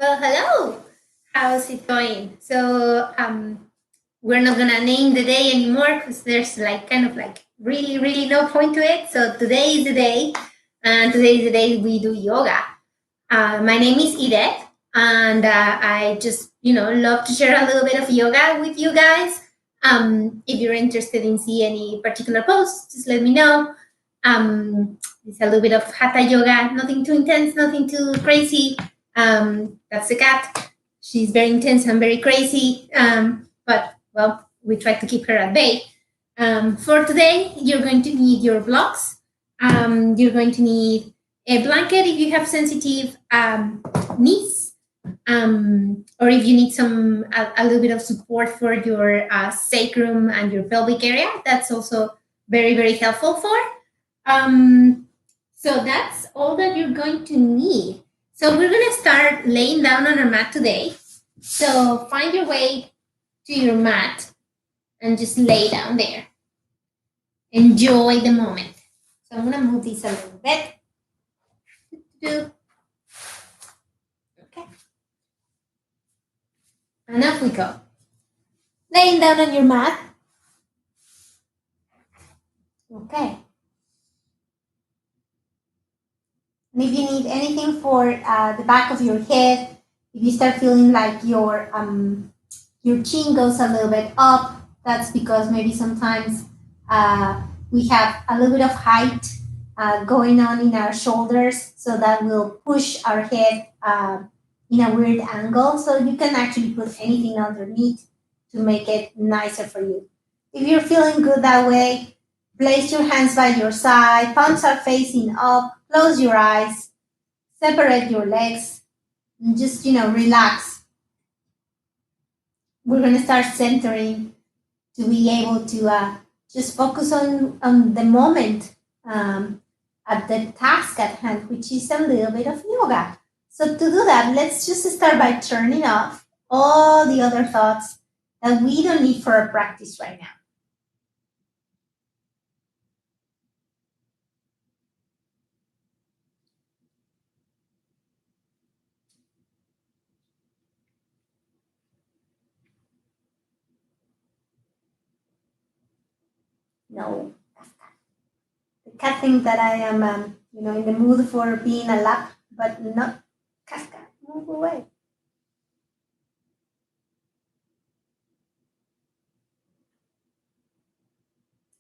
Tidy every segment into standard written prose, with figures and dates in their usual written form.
Well, hello. How's it going? We're not gonna name the day anymore because there's like kind of like really no point to it. So today is the day, and today is the day we do yoga. My name is Edith, and I just love to share a little bit of yoga with you guys. If you're interested in see any particular posts, just let me know. It's a little bit of hatha yoga, nothing too intense, nothing too crazy. That's the cat. She's very intense and very crazy. But well, we try to keep her at bay. For today, you're going to need your blocks. You're going to need a blanket if you have sensitive knees, or if you need a little bit of support for your sacrum and your pelvic area. That's also very helpful for. So that's all that you're going to need. So we're going to start laying down on our mat today. So find your way to your mat and just lay down there. Enjoy the moment. So I'm going to move this a little bit. Okay. And off we go. Laying down on your mat. Okay. And if you need anything for the back of your head, if you start feeling like your chin goes a little bit up, that's because maybe sometimes we have a little bit of height going on in our shoulders, so that will push our head in a weird angle. So you can actually put anything underneath to make it nicer for you. If you're feeling good that way, place your hands by your side, palms are facing up, close your eyes, separate your legs, and just, relax. We're going to start centering to be able to just focus on the moment, at the task at hand, which is a little bit of yoga. So to do that, let's just start by turning off all the other thoughts that we don't need for our practice right now. No, the cat thinks that I am, in the mood for being a lap, but not Casca. Move away.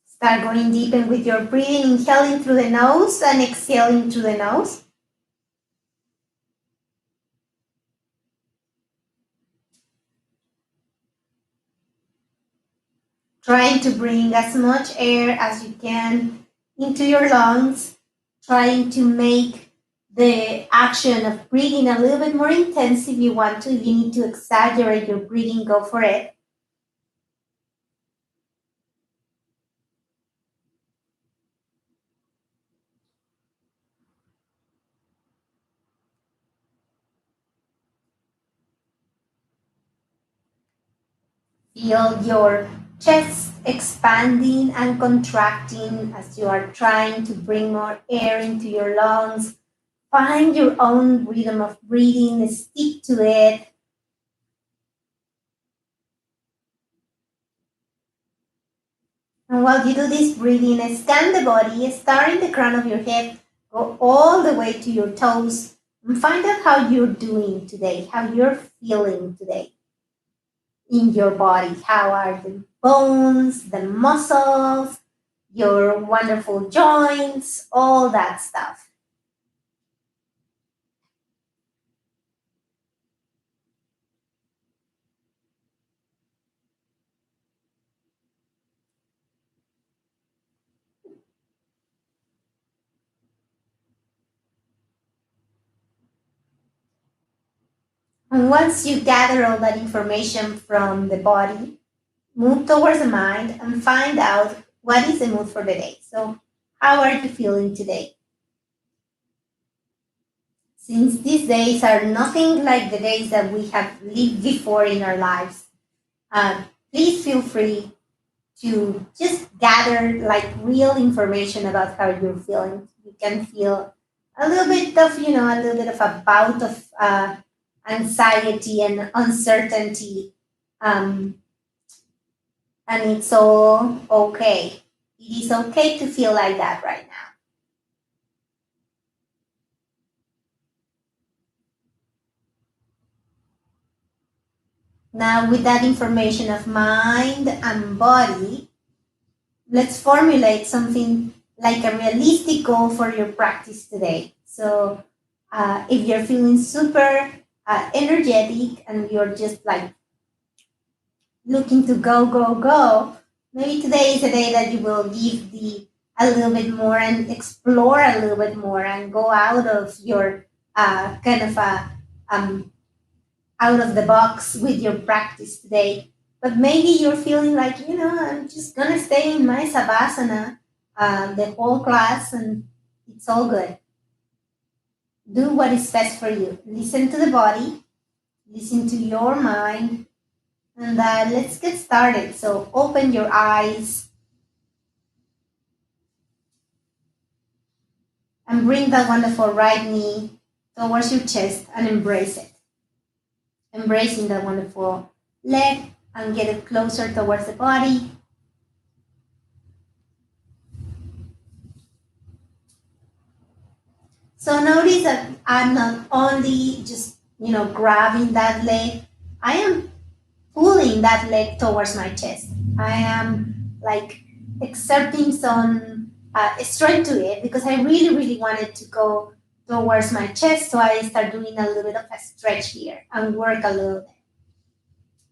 Start going deep in with your breathing, inhaling through the nose and exhaling through the nose. Trying to bring as much air as you can into your lungs, trying to make the action of breathing a little bit more intense if you want to. If you need to exaggerate your breathing, go for it. Feel your chest expanding and contracting as you are trying to bring more air into your lungs. Find your own rhythm of breathing, stick to it. And while you do this breathing, scan the body, start in the crown of your head, go all the way to your toes, and find out how you're doing today, how you're feeling today in your body. How are the bones, the muscles, your wonderful joints, all that stuff. And once you gather all that information from the body, move towards the mind and find out what is the mood for the day. So, how are you feeling today? Since these days are nothing like the days that we have lived before in our lives, please feel free to just gather like real information about how you're feeling. You can feel a little bit of, a little bit of a bout of anxiety and uncertainty. Um, and it's all okay. It is okay to feel like that right now. Now, with that information of mind and body, let's formulate something like a realistic goal for your practice today. So, if you're feeling super energetic and you're just like looking to go, go, go, maybe today is a day that you will give a little bit more and explore a little bit more and go out of your kind of um, out of the box with your practice today. But maybe you're feeling like, I'm just gonna stay in my savasana the whole class and it's all good. Do what is best for you. Listen to the body, listen to your mind, and let's get started. So open your eyes and bring that wonderful right knee towards your chest and embrace it. Embracing that wonderful leg and get it closer towards the body. So notice that I'm not only just, grabbing that leg, I am pulling that leg towards my chest. I am like exerting some strength to it because I really, really wanted to go towards my chest. So I start doing a little bit of a stretch here and work a little bit.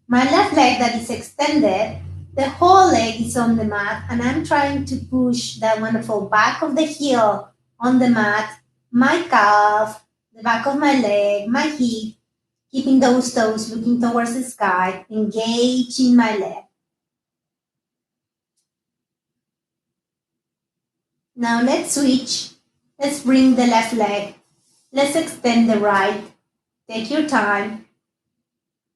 My left leg that is extended, the whole leg is on the mat, and I'm trying to push that wonderful back of the heel on the mat, my calf, the back of my leg, my hip, keeping those toes looking towards the sky, engaging my leg. Now let's switch. Let's bring the left leg. Let's extend the right. Take your time.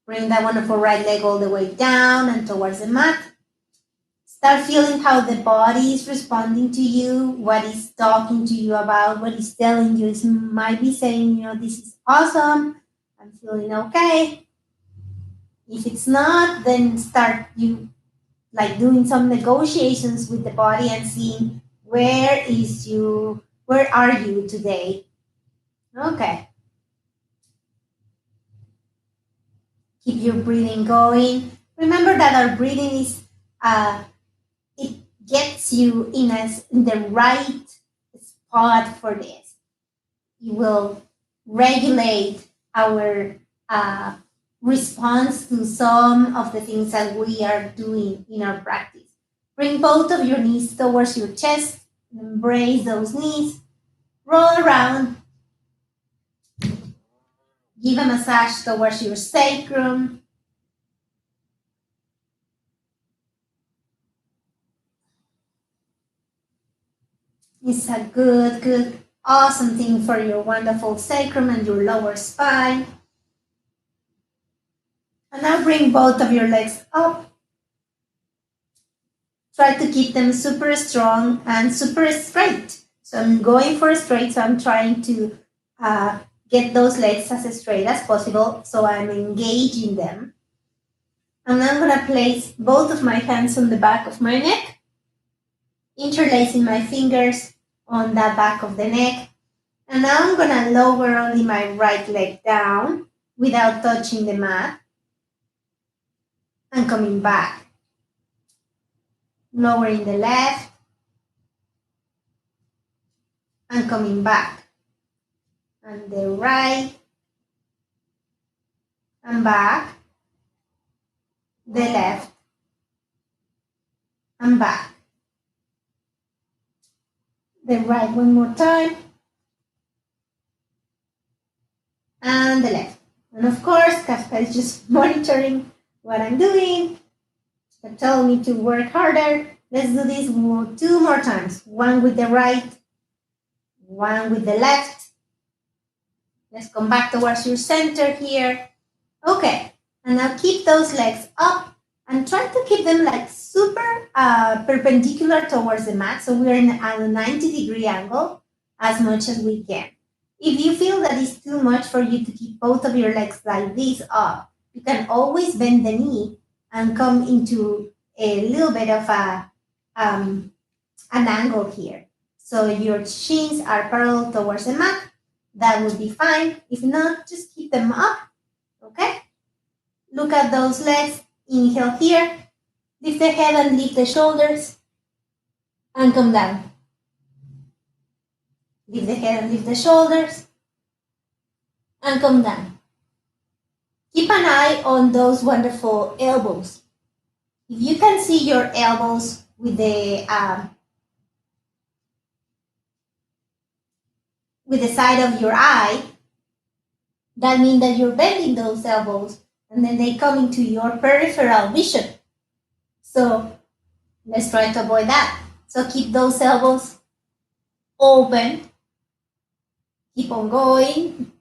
Bring that wonderful right leg all the way down and towards the mat. Start feeling how the body is responding to you, what is talking to you about, what is telling you. It might be saying, this is awesome. I'm feeling okay. If it's not, then start you like doing some negotiations with the body and seeing where are you today? Okay. Keep your breathing going. Remember that our breathing is it gets you in the right spot for this. It will regulate our response to some of the things that we are doing in our practice. Bring both of your knees towards your chest. Embrace those knees. Roll around. Give a massage towards your sacrum. It's a good, awesome thing for your wonderful sacrum and your lower spine. And now bring both of your legs up. Try to keep them super strong and super straight. So I'm going for straight, so I'm trying to get those legs as straight as possible. So I'm engaging them. And I'm going to place both of my hands on the back of my neck, interlacing my fingers on that back of the neck. And now I'm going to lower only my right leg down without touching the mat and coming back. Lowering the left and coming back. And the right and back. The left and back. The right one more time. And the left. And of course, Kafka is just monitoring what I'm doing. They're telling me to work harder. Let's do this 2 more times. One with the right, one with the left. Let's come back towards your center here. Okay, and now keep those legs up and try to keep them like super perpendicular towards the mat. So we're at a 90-degree angle as much as we can. If you feel that it's too much for you to keep both of your legs like this up, you can always bend the knee and come into a little bit of an angle here. So your shins are parallel towards the mat. That would be fine. If not, just keep them up, okay? Look at those legs. Inhale here. Lift the head and lift the shoulders. And come down. Lift the head and lift the shoulders. And come down. Keep an eye on those wonderful elbows. If you can see your elbows with the side of your eye, that means that you're bending those elbows and then they come into your peripheral vision. So let's try to avoid that. So keep those elbows open. Keep on going.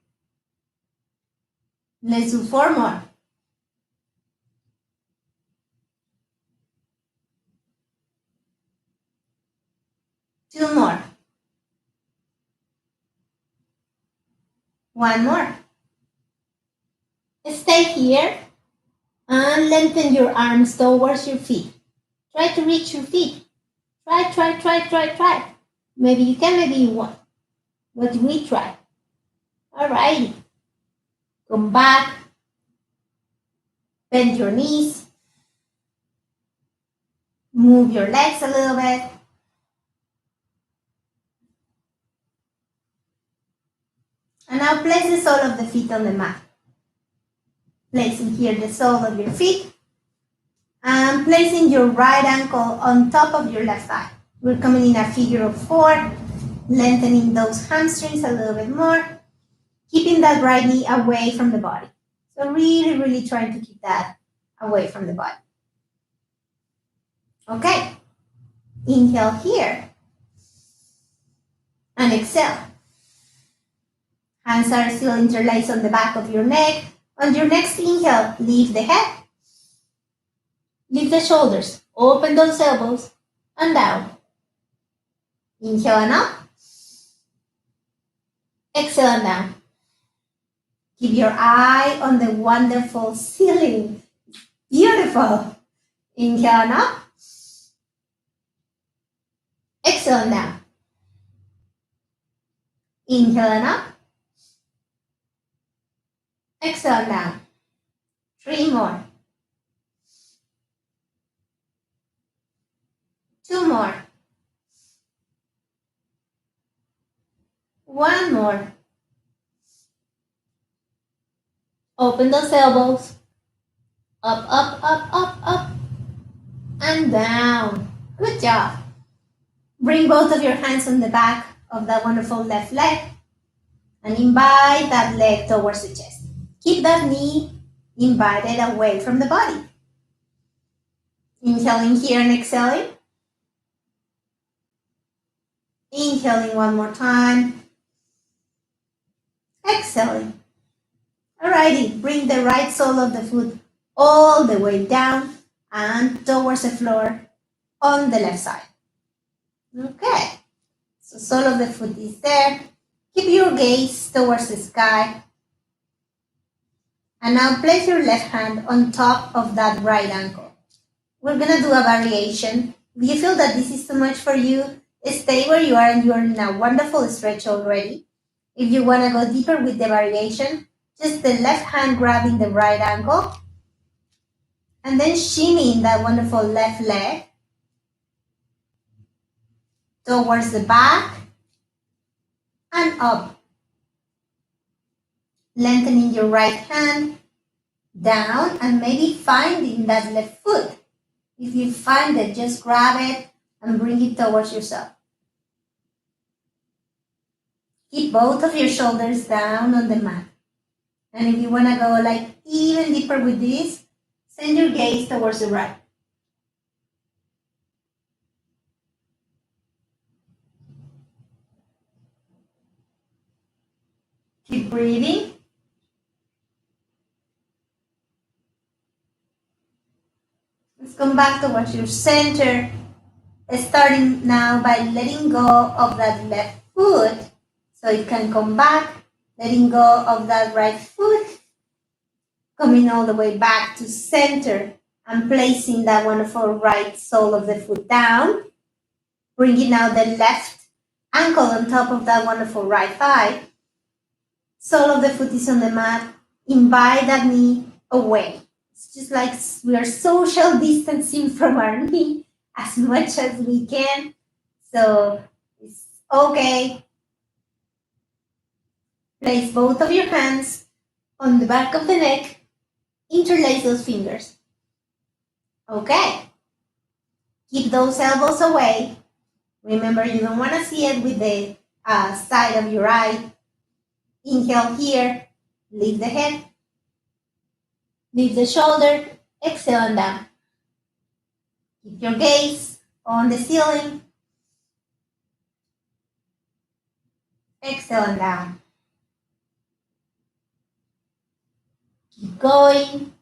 Let's do 4 more. 2 more. 1 more. Stay here and lengthen your arms towards your feet. Try to reach your feet. Try. Maybe you can, maybe you won't. But we try. Alrighty. Come back. Bend your knees. Move your legs a little bit. And now place the sole of the feet on the mat. Placing here the sole of your feet. And placing your right ankle on top of your left thigh. We're coming in a figure of 4. Lengthening those hamstrings a little bit more. Keeping that right knee away from the body. So really trying to keep that away from the body. Okay. Inhale here. And exhale. Hands are still interlaced on the back of your neck. On your next inhale, lift the head. Lift the shoulders. Open those elbows. And down. Inhale and up. Exhale and down. Keep your eye on the wonderful ceiling. Beautiful. Inhale and up. Exhale and down. Inhale and up. Exhale and down. 3 more. 2 more. 1 more. Open those elbows. Up. And down. Good job. Bring both of your hands on the back of that wonderful left leg. And invite that leg towards the chest. Keep that knee invited away from the body. Inhaling here and exhaling. Inhaling 1 more time. Exhaling. Alrighty, bring the right sole of the foot all the way down and towards the floor on the left side. Okay, so sole of the foot is there. Keep your gaze towards the sky. And now place your left hand on top of that right ankle. We're gonna do a variation. If you feel that this is too much for you, stay where you are and you're in a wonderful stretch already. If you wanna go deeper with the variation, just the left hand grabbing the right ankle and then shimmying that wonderful left leg towards the back and up. Lengthening your right hand down and maybe finding that left foot. If you find it, just grab it and bring it towards yourself. Keep both of your shoulders down on the mat. And if you want to go like even deeper with this, send your gaze towards the right. Keep breathing. Let's come back towards your center, starting now by letting go of that left foot. So it can come back, letting go of that right foot, coming all the way back to center and placing that wonderful right sole of the foot down, bringing out the left ankle on top of that wonderful right thigh. Sole of the foot is on the mat. Invite that knee away. It's just like we are social distancing from our knee as much as we can. So it's okay. Place both of your hands on the back of the neck. Interlace those fingers. Okay. Keep those elbows away. Remember, you don't want to see it with the side of your eye. Inhale here. Lift the head. Lift the shoulder. Exhale and down. Keep your gaze on the ceiling. Exhale and down. Keep going.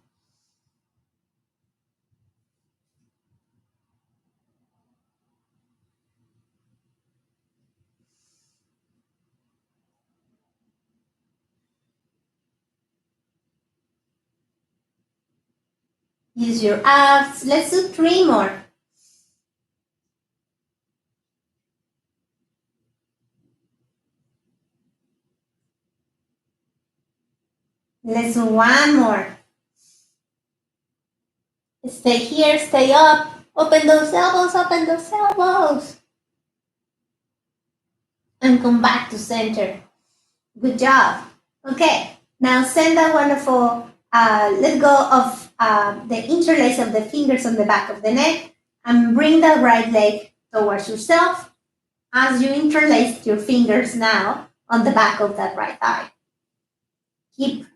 Use your abs. Let's do 3 more. Let's do 1 more. Stay here, stay up. Open those elbows, open those elbows. And come back to center. Good job. Okay, now send that wonderful, let go of the interlace of the fingers on the back of the neck and bring that right leg towards yourself as you interlace your fingers now on the back of that right thigh. Keep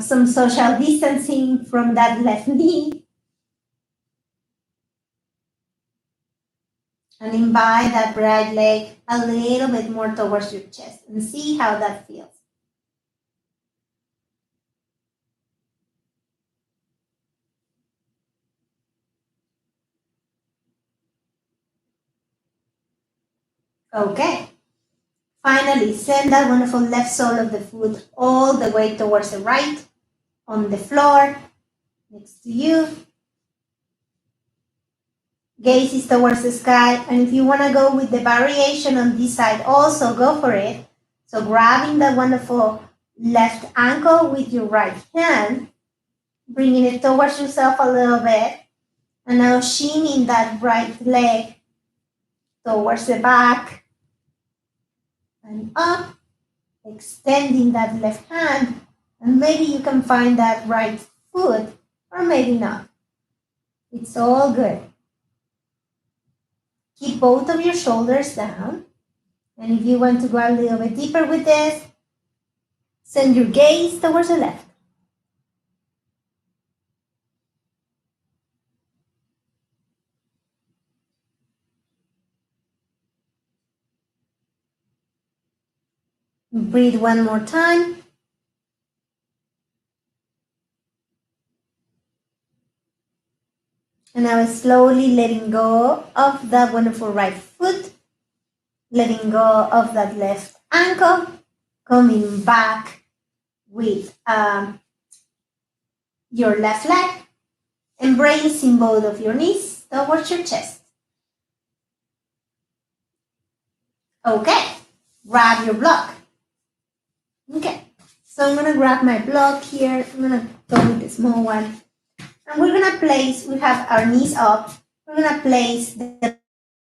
some social distancing from that left knee. And invite that right leg a little bit more towards your chest and see how that feels. Okay. Finally, send that wonderful left sole of the foot all the way towards the right on the floor next to you. Gaze is towards the sky, and if you want to go with the variation on this side, also go for it. So grabbing that wonderful left ankle with your right hand, bringing it towards yourself a little bit, and now shinning that right leg towards the back and up, extending that left hand, and maybe you can find that right foot, or maybe not. It's all good. Keep both of your shoulders down. And if you want to go a little bit deeper with this, send your gaze towards the left. Breathe one more time. And now slowly letting go of that wonderful right foot, letting go of that left ankle, coming back with your left leg, embracing both of your knees towards your chest. Okay, grab your block. Okay, so I'm gonna grab my block here. I'm gonna go with the small one. And we're gonna place, we have our knees up. We're gonna place the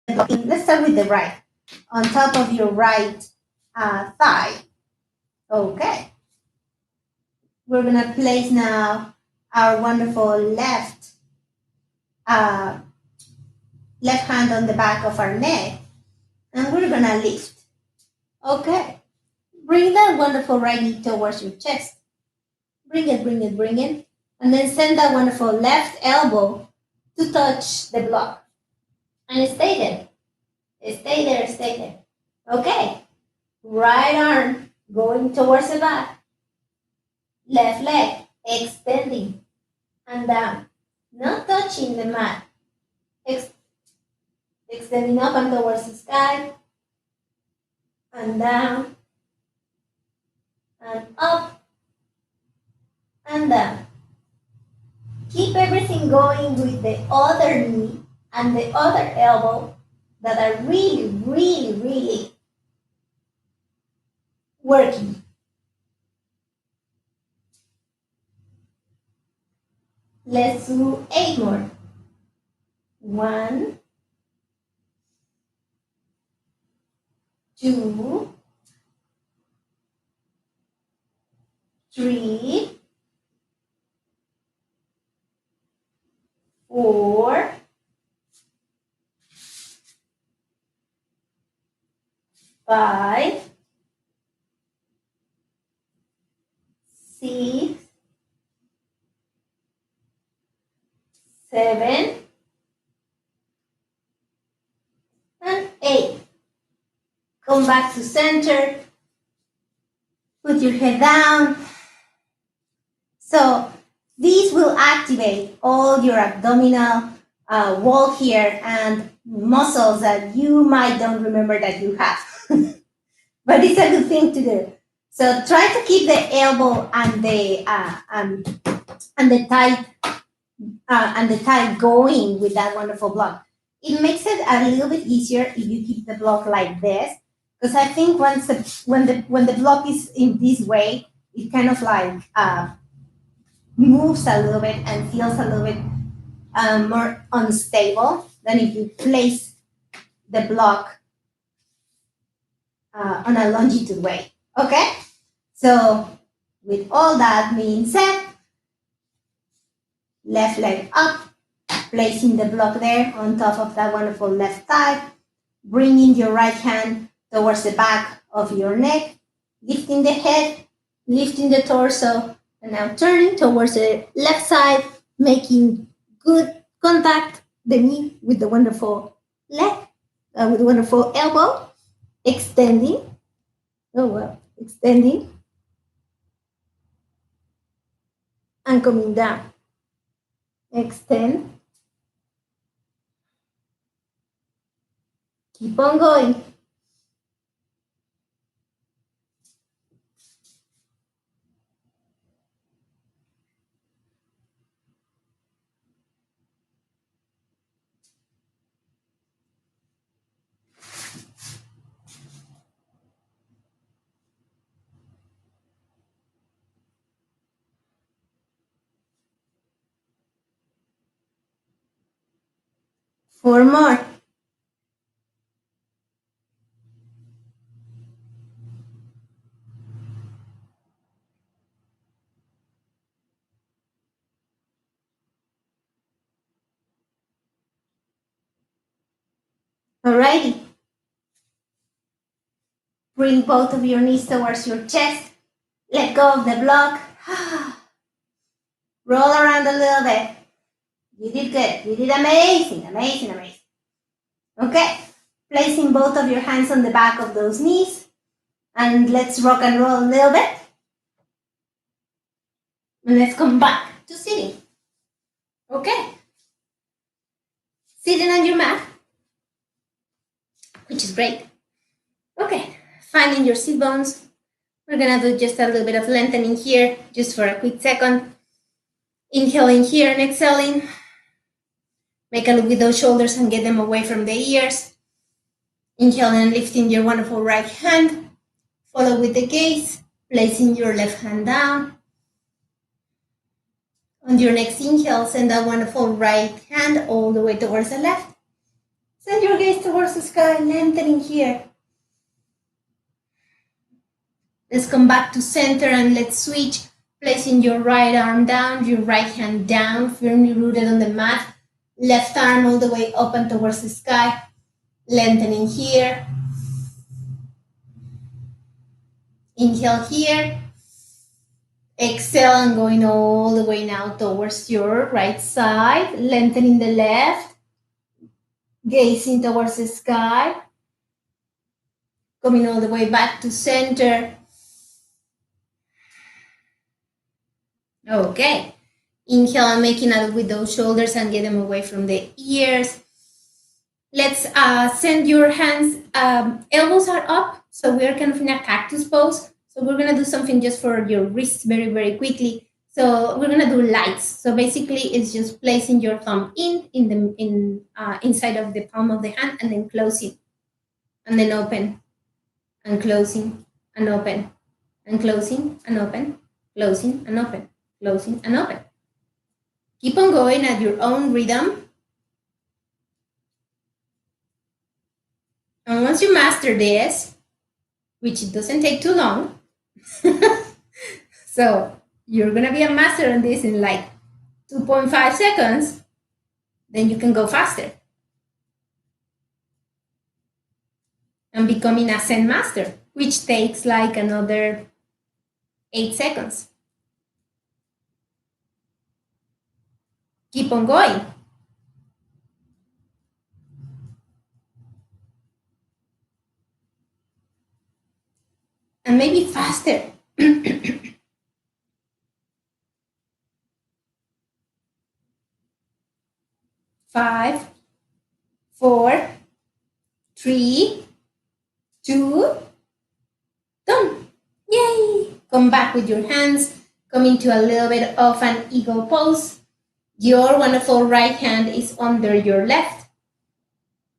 block in, let's start with the right, on top of your right thigh. Okay. We're gonna place now our wonderful left hand on the back of our neck, and we're gonna lift. Okay. Bring that wonderful right knee towards your chest. Bring it, bring it, bring it. And then send that wonderful left elbow to touch the block. And stay there. Stay there, stay there. Okay. Right arm going towards the back. Left leg extending and down. Not touching the mat. Extending up and towards the sky. And down. and up and down. Keep everything going with the other knee and the other elbow that are really, really, really working. Let's do 8 more. 1, 2, 3, 4, 5, 6, 7, and 8. Come back to center. Put your head down. So these will activate all your abdominal wall here and muscles that you might don't remember that you have. But it's a good thing to do. So try to keep the elbow and the thigh going with that wonderful block. It makes it a little bit easier if you keep the block like this, because I think when the block is in this way, it kind of like moves a little bit and feels a little bit more unstable than if you place the block on a longitude way. Okay, so with all that being said, left leg up, placing the block there on top of that wonderful left thigh, bringing your right hand towards the back of your neck, lifting the head, lifting the torso, and now turning towards the left side, making good contact, the knee with the wonderful leg, with the wonderful elbow, extending. Oh, well, extending and coming down. Extend. Keep on going. Four more. Alrighty. Bring both of your knees towards your chest. Let go of the block. Roll around a little bit. You did good. You did amazing, amazing, amazing. Okay. Placing both of your hands on the back of those knees. And let's rock and roll a little bit. And let's come back to sitting. Okay. Sitting on your mat, which is great. Okay. Finding your sit bones. We're gonna do just a little bit of lengthening here, just for a quick second. Inhaling here and exhaling. Make a look with those shoulders and get them away from the ears. Inhaling and lifting your wonderful right hand. Follow with the gaze, placing your left hand down. On your next inhale, send that wonderful right hand all the way towards the left. Send your gaze towards the sky, lengthening here. Let's come back to center and let's switch, placing your right arm down, your right hand down, firmly rooted on the mat. Left arm all the way up and towards the sky, lengthening here. Inhale here. Exhale and going all the way now towards your right side, lengthening the left, gazing towards the sky, coming all the way back to center. Okay. Inhale and making out with those shoulders and get them away from the ears. Let's send your hands, elbows are up, so we're kind of in a cactus pose. So we're gonna do something just for your wrists very, very quickly. So we're gonna do lights. So basically, it's just placing your thumb inside of the palm of the hand and then closing, and then open, and closing, and open, and closing, and open, closing, and open, closing, and open. Keep on going at your own rhythm. And once you master this, which it doesn't take too long, so you're gonna be a master on this in like 2.5 seconds, then you can go faster and becoming a Zen master, which takes like another 8 seconds. Keep on going. And maybe faster. 5, 4, 3, 2, done. Yay! Come back with your hands. Come into a little bit of an eagle pose. Your wonderful right hand is under your left.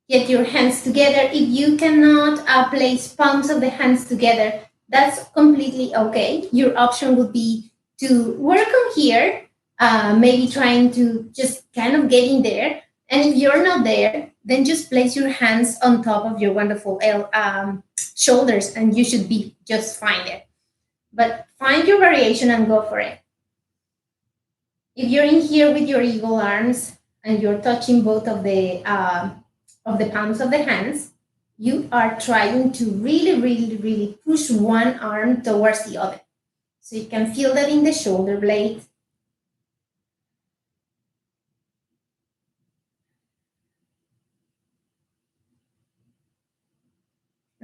Get your hands together. If you cannot place palms of the hands together, that's completely okay. Your option would be to work on here, maybe trying to just kind of get in there. And if you're not there, then just place your hands on top of your wonderful shoulders and you should be just fine there. But find your variation and go for it. If you're in here with your eagle arms and you're touching both of the palms of the hands, you are trying to really, really, really push one arm towards the other. So you can feel that in the shoulder blade.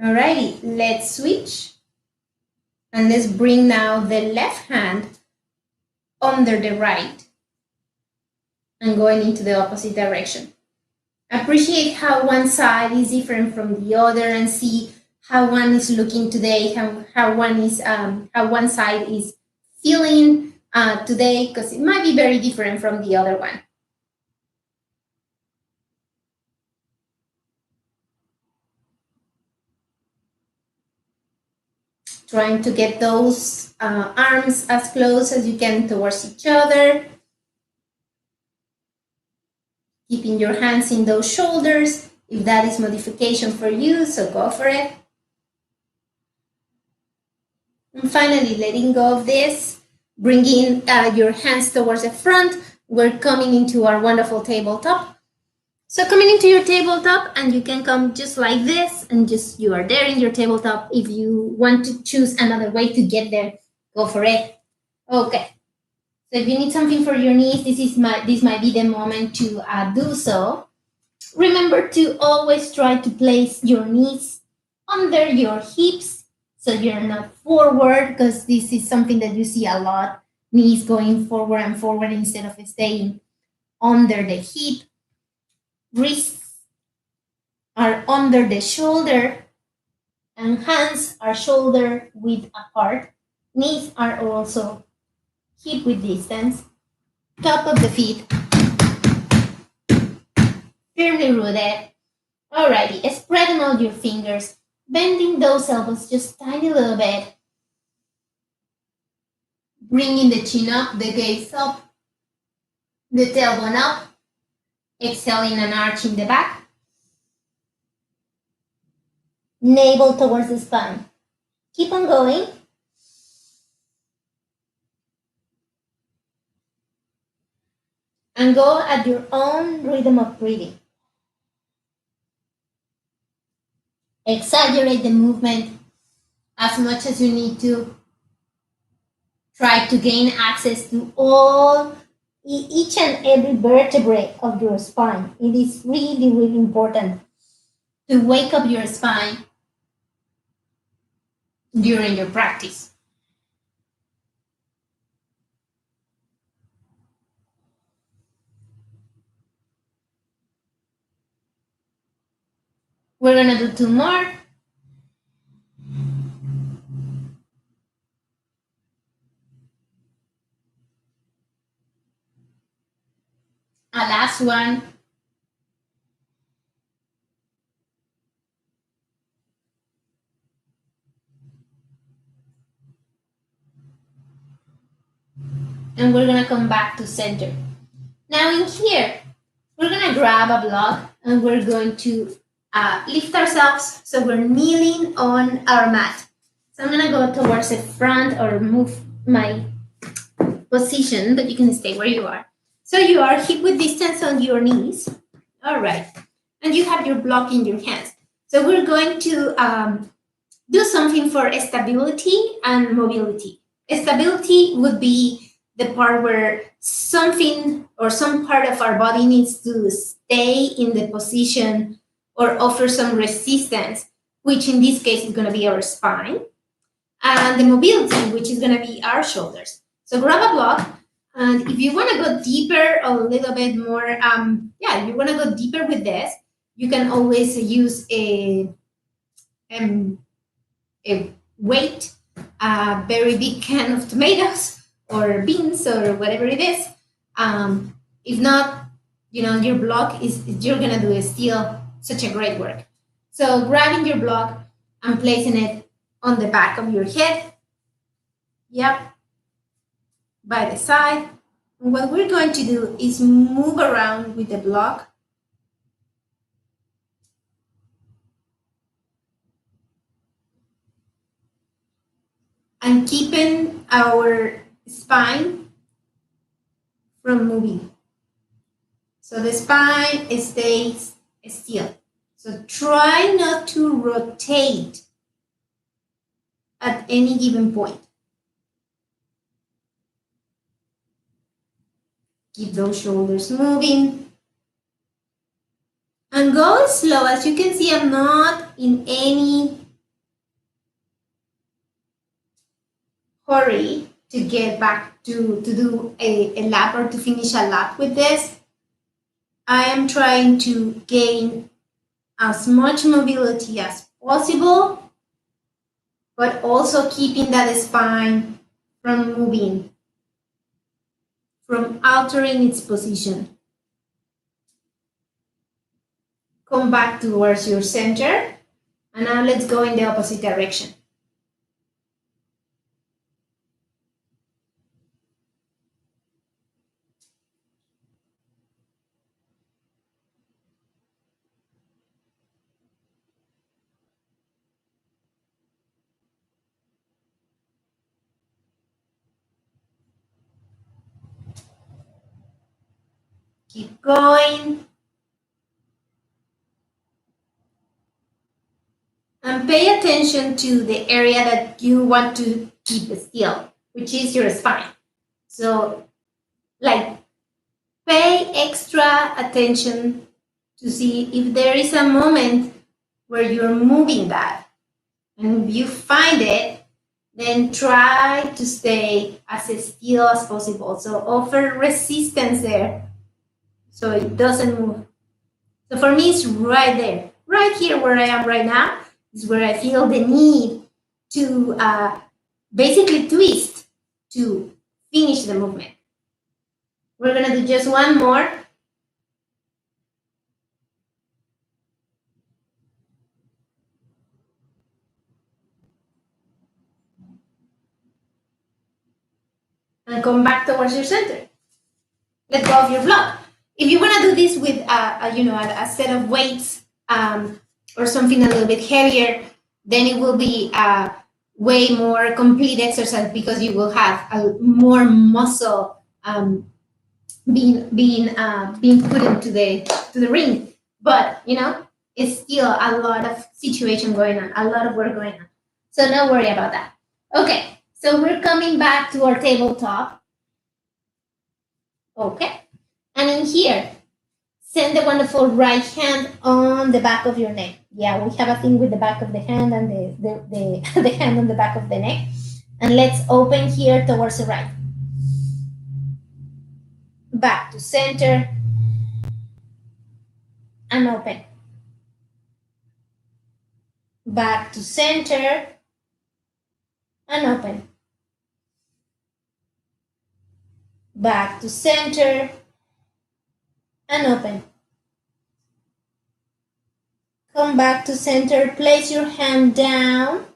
Alrighty, let's switch. And let's bring now the left hand under the right and going into the opposite direction. Appreciate how one side is different from the other and see how one is looking today, how one side is feeling today, because it might be very different from the other one. Trying to get those arms as close as you can towards each other. Keeping your hands in those shoulders, if that is modification for you, so go for it. And finally, letting go of this, bringing your hands towards the front. We're coming into our wonderful tabletop. So coming into your tabletop, and you can come just like this, and just you are there in your tabletop. If you want to choose another way to get there, go for it. Okay. So if you need something for your knees, this might be the moment to do so. Remember to always try to place your knees under your hips so you're not forward, because this is something that you see a lot. Knees going forward and forward instead of staying under the hip. Wrists are under the shoulder and hands are shoulder width apart. Knees are also hip width distance. Top of the feet firmly rooted. Alrighty, spreading all your fingers, bending those elbows just tiny little bit. Bringing the chin up, the gaze up, the tailbone up. Exhaling and arching the back. Navel towards the spine. Keep on going. And go at your own rhythm of breathing. Exaggerate the movement as much as you need to. Try to gain access to each and every vertebrae of your spine. It is really, really important to wake up your spine during your practice. We're gonna do 2 more. A last one. And we're gonna come back to center. Now in here, we're gonna grab a block and we're going to lift ourselves so we're kneeling on our mat. So I'm gonna go towards the front or move my position, but you can stay where you are. So you are hip width distance on your knees. All right. And you have your block in your hands. So we're going to do something for stability and mobility. Stability would be the part where something or some part of our body needs to stay in the position or offer some resistance, which in this case is going to be our spine, and the mobility, which is going to be our shoulders. So grab a block, and if you want to go deeper, a little bit more, you want to go deeper with this, you can always use a weight, a very big can of tomatoes or beans or whatever it is. If not, your block you're gonna do is still such a great work. So grabbing your block and placing it on the back of your head. Yep. By the side. And what we're going to do is move around with the block. And keeping our spine from moving. So the spine stays still. So try not to rotate at any given point. Keep those shoulders moving. And go slow. As you can see, I'm not in any hurry to get back to do a lap or to finish a lap with this. I am trying to gain as much mobility as possible, but also keeping that spine from moving, from altering its position. Come back towards your center, and now let's go in the opposite direction. Keep going. And pay attention to the area that you want to keep still, which is your spine. So, pay extra attention to see if there is a moment where you're moving that. And if you find it, then try to stay as still as possible. So offer resistance there so it doesn't move. So for me, it's right there. Right here where I am right now is where I feel the need to basically twist to finish the movement. We're going to do just one more. And come back towards your center. Let go of your block. If you want to do this with a set of weights or something a little bit heavier, then it will be a way more complete exercise because you will have more muscle being put into the ring. But it's still a lot of situation going on, a lot of work going on. So don't worry about that. Okay, so we're coming back to our tabletop. Okay, and in here, send the wonderful right hand on the back of your neck. Yeah, we have a thing with the back of the hand and the hand on the back of the neck. And let's open here towards the right. Back to center. And open. Back to center. And open. Back to center. and open. Come back to center, place your hand down.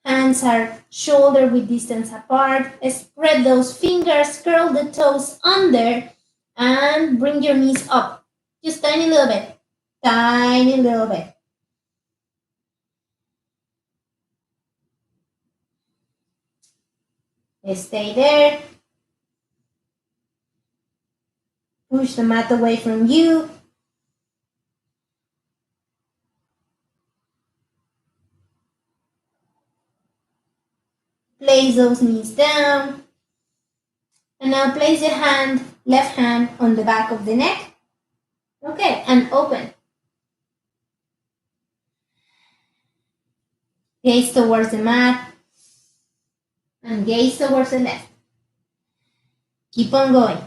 Hands are shoulder width distance apart. Spread those fingers, curl the toes under, and bring your knees up. Just tiny little bit. Tiny little bit. Stay there. Push the mat away from you. Place those knees down. And now place your left hand on the back of the neck. Okay, and open. Gaze towards the mat. And gaze towards the left. Keep on going.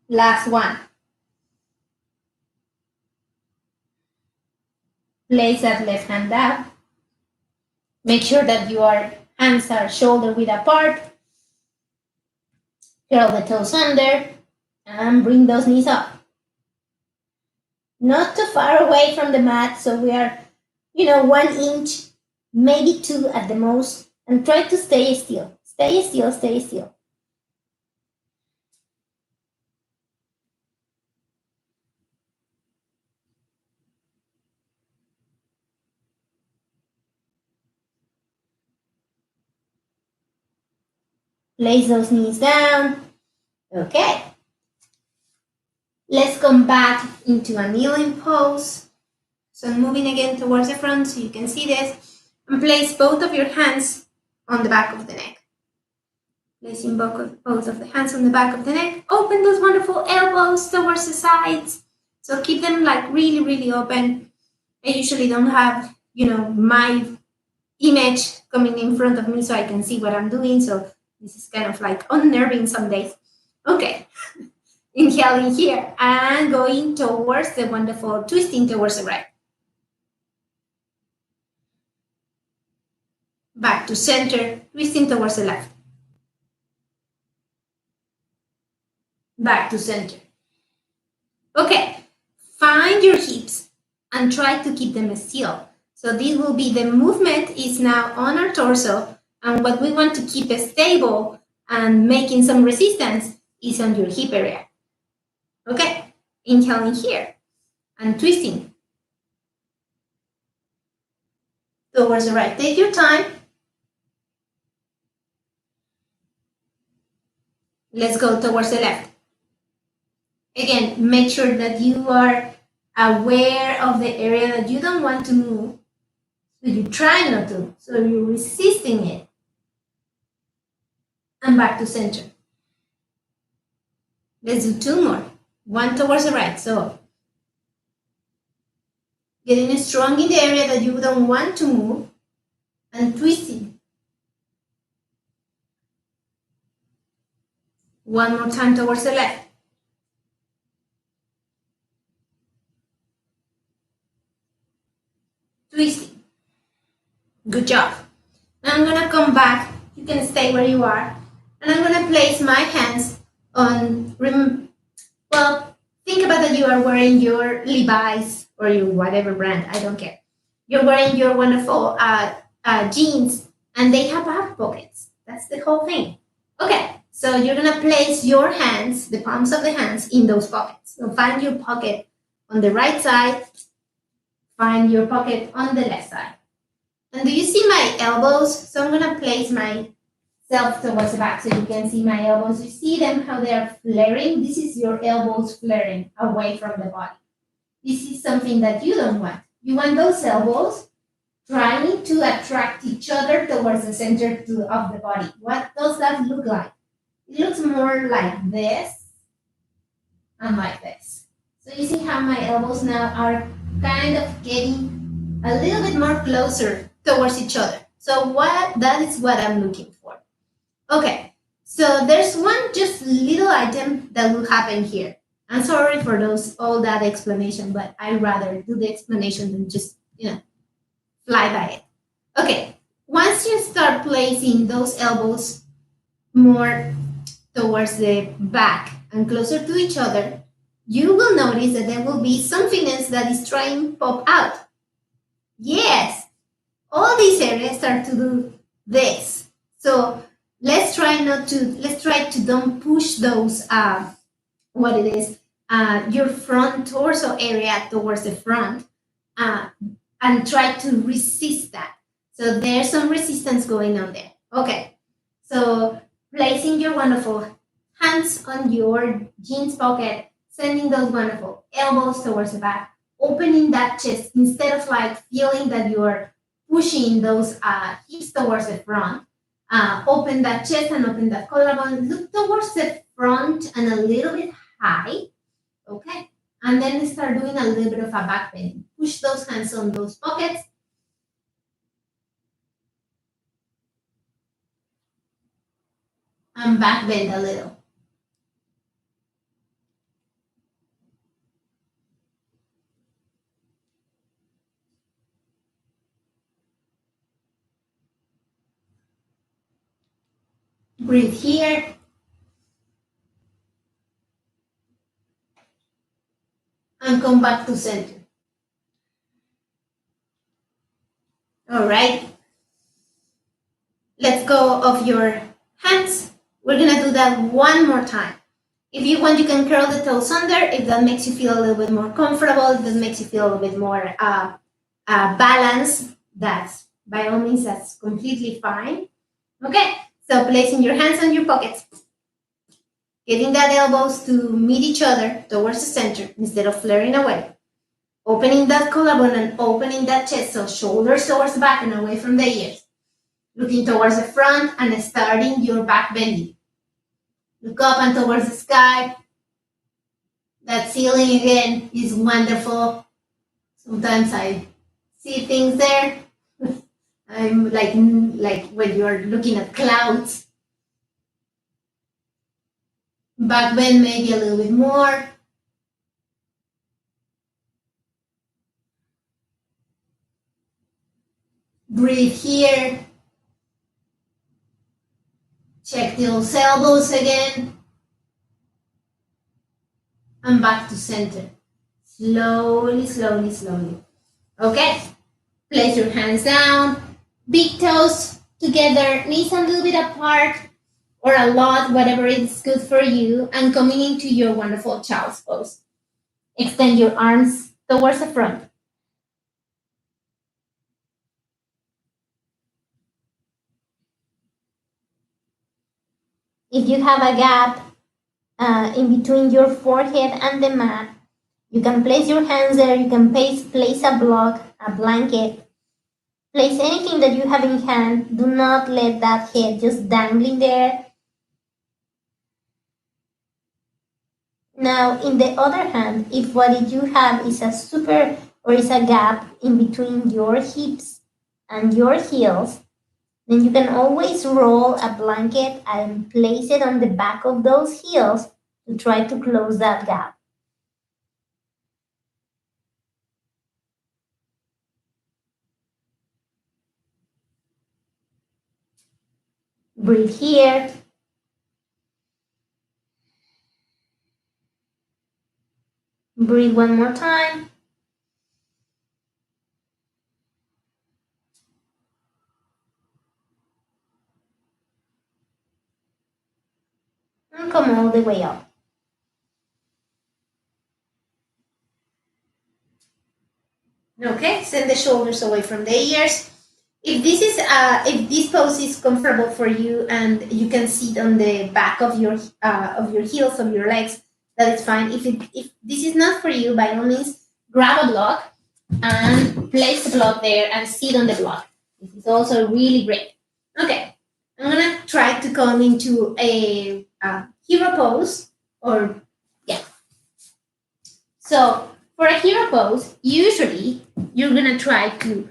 Last one. Place that left hand down. Make sure that your hands are shoulder width apart. Curl the toes under and bring those knees up. Not too far away from the mat, so we are, 1 inch, maybe 2 at the most, and try to stay still. Stay still, stay still. Place those knees down. Okay. Let's come back into a kneeling pose. So I'm moving again towards the front so you can see this. And place both of your hands on the back of the neck. Placing both of the hands on the back of the neck. Open those wonderful elbows towards the sides. So keep them like really, really open. I usually don't have, my image coming in front of me so I can see what I'm doing. So this is kind of like unnerving some days. Okay. Inhaling here and going towards the wonderful twisting towards the right. Back to center, twisting towards the left. Back to center. Okay, find your hips and try to keep them still. So this will be the movement is now on our torso, and what we want to keep stable and making some resistance is on your hip area. Okay, inhaling here and twisting towards the right. Take your time. Let's go towards the left. Again, make sure that you are aware of the area that you don't want to move. So you try not to. So you're resisting it. And back to center. Let's do 2 more. 1 towards the right. So getting strong in the area that you don't want to move and twisting. 1 more time towards the left. Twisting. Good job. Now I'm going to come back. You can stay where you are. And I'm going to place my hands on, well, think about that you are wearing your Levi's or your whatever brand, I don't care. You're wearing your wonderful jeans and they have back pockets. That's the whole thing. Okay, so you're going to place your hands, the palms of the hands, in those pockets. So find your pocket on the right side. Find your pocket on the left side. And do you see my elbows? So I'm going to place myself towards the back so you can see my elbows. You see them, how they are flaring? This is your elbows flaring away from the body. This is something that you don't want. You want those elbows trying to attract each other towards the center of the body. What does that look like? It looks more like this and like this. So you see how my elbows now are kind of getting a little bit more closer towards each other. So that is what I'm looking for. Okay, so there's one just little item that will happen here. I'm sorry for all that explanation, but I'd rather do the explanation than just, fly by it. Okay, once you start placing those elbows more towards the back and closer to each other, you will notice that there will be something else that is trying to pop out. Yes, all these areas start to do this. So let's try to don't push those, what it is, your front torso area towards the front, and try to resist that. So there's some resistance going on there. Okay, so placing your wonderful hands on your jeans pocket, sending those wonderful elbows towards the back, opening that chest instead of like feeling that you're pushing those hips towards the front. Open that chest and open that collarbone. Look towards the front and a little bit high. Okay. And then start doing a little bit of a back bend. Push those hands on those pockets. And back bend a little. Breathe here. And come back to center. All right. Let's go of your hands. We're gonna do that one more time. If you want, you can curl the toes under. If that makes you feel a little bit more comfortable, if that makes you feel a little bit more balanced, that's by all means, that's completely fine. Okay, so placing your hands on your pockets, getting that elbows to meet each other towards the center instead of flaring away. Opening that collarbone and opening that chest, so shoulders towards the back and away from the ears. Looking towards the front and starting your back bending. Look up and towards the sky. That ceiling again is wonderful. Sometimes I see things there. I'm like when you're looking at clouds. Back bend maybe a little bit more. Breathe here. Check those elbows again. And back to center. Slowly, slowly, slowly. Okay. Place your hands down. Big toes together. Knees a little bit apart. Or a lot, whatever is good for you. And coming into your wonderful child's pose. Extend your arms towards the front. If you have a gap in between your forehead and the mat, you can place your hands there. You can place a block, a blanket. Place anything that you have in hand. Do not let that head just dangling there. Now, in the other hand, if what you have is a super or is a gap in between your hips and your heels, then you can always roll a blanket and place it on the back of those heels to try to close that gap. Breathe here. Breathe one more time. And come all the way up. Okay, send the shoulders away from the ears. If this pose is comfortable for you and you can sit on the back of your heels of your legs, that is fine. If this is not for you, by all means, grab a block and place the block there and sit on the block. This is also really great. Okay, I'm gonna try to come into a hero pose, or yeah. So for a hero pose, usually you're gonna try to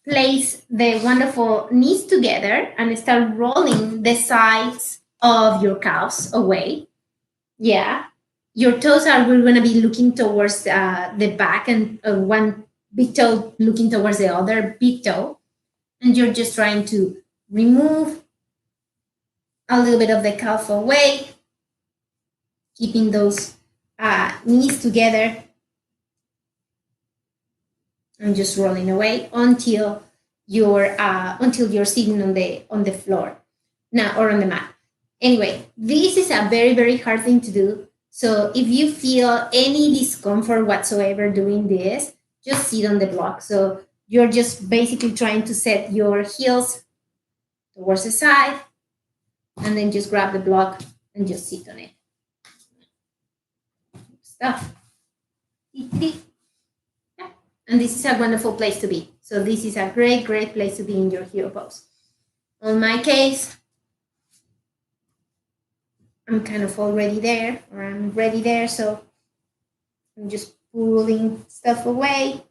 place the wonderful knees together and start rolling the sides of your calves away. Yeah. Your toes are, we're going to be looking towards the back and big toe looking towards the other big toe. And you're just trying to remove a little bit of the calf away, keeping those knees together, and just rolling away until you're sitting on the floor now, or on the mat. Anyway, this is a very, very hard thing to do. So if you feel any discomfort whatsoever doing this, just sit on the block. So you're just basically trying to set your heels towards the side, and then just grab the block and just sit on it. Stuff. And this is a wonderful place to be. So this is a great, great place to be in your hero pose. On my case, I'm kind of already there, or I'm ready there. So I'm just pulling stuff away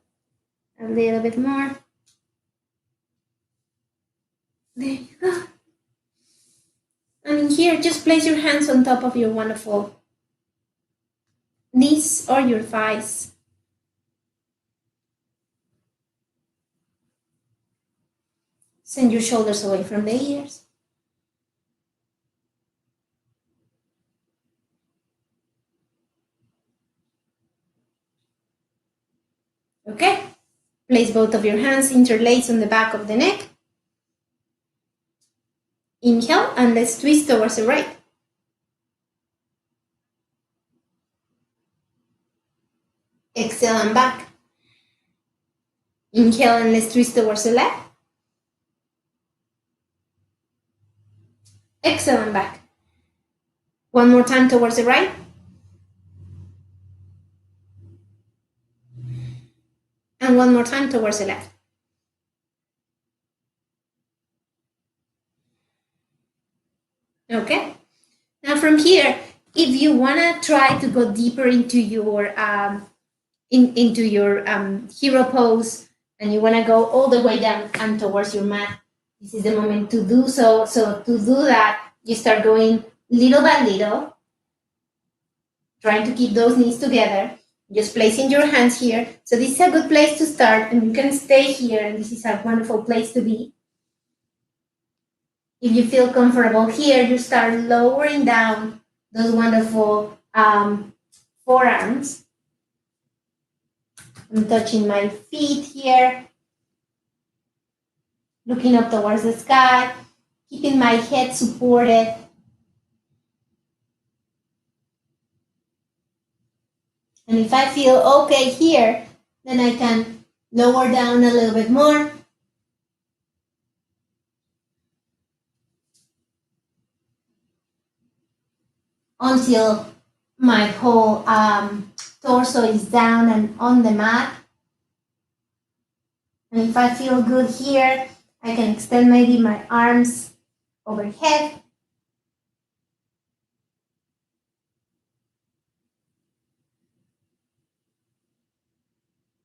a little bit more. There you go. And in here, just place your hands on top of your wonderful knees or your thighs. Send your shoulders away from the ears. Okay. Place both of your hands interlaced on the back of the neck. Inhale, and let's twist towards the right. Exhale and back. Inhale, and let's twist towards the left. Exhale and back. One more time towards the right. And one more time towards the left. Okay. Now from here, if you want to try to go deeper into your hero pose, and you want to go all the way down and towards your mat, this is the moment to do so. So to do that, you start going little by little, trying to keep those knees together, just placing your hands here. So this is a good place to start, and you can stay here, and this is a wonderful place to be. If you feel comfortable here, you start lowering down those wonderful forearms. I'm touching my feet here, looking up towards the sky, keeping my head supported. And if I feel okay here, then I can lower down a little bit more. Until my whole torso is down and on the mat. And if I feel good here, I can extend maybe my arms overhead.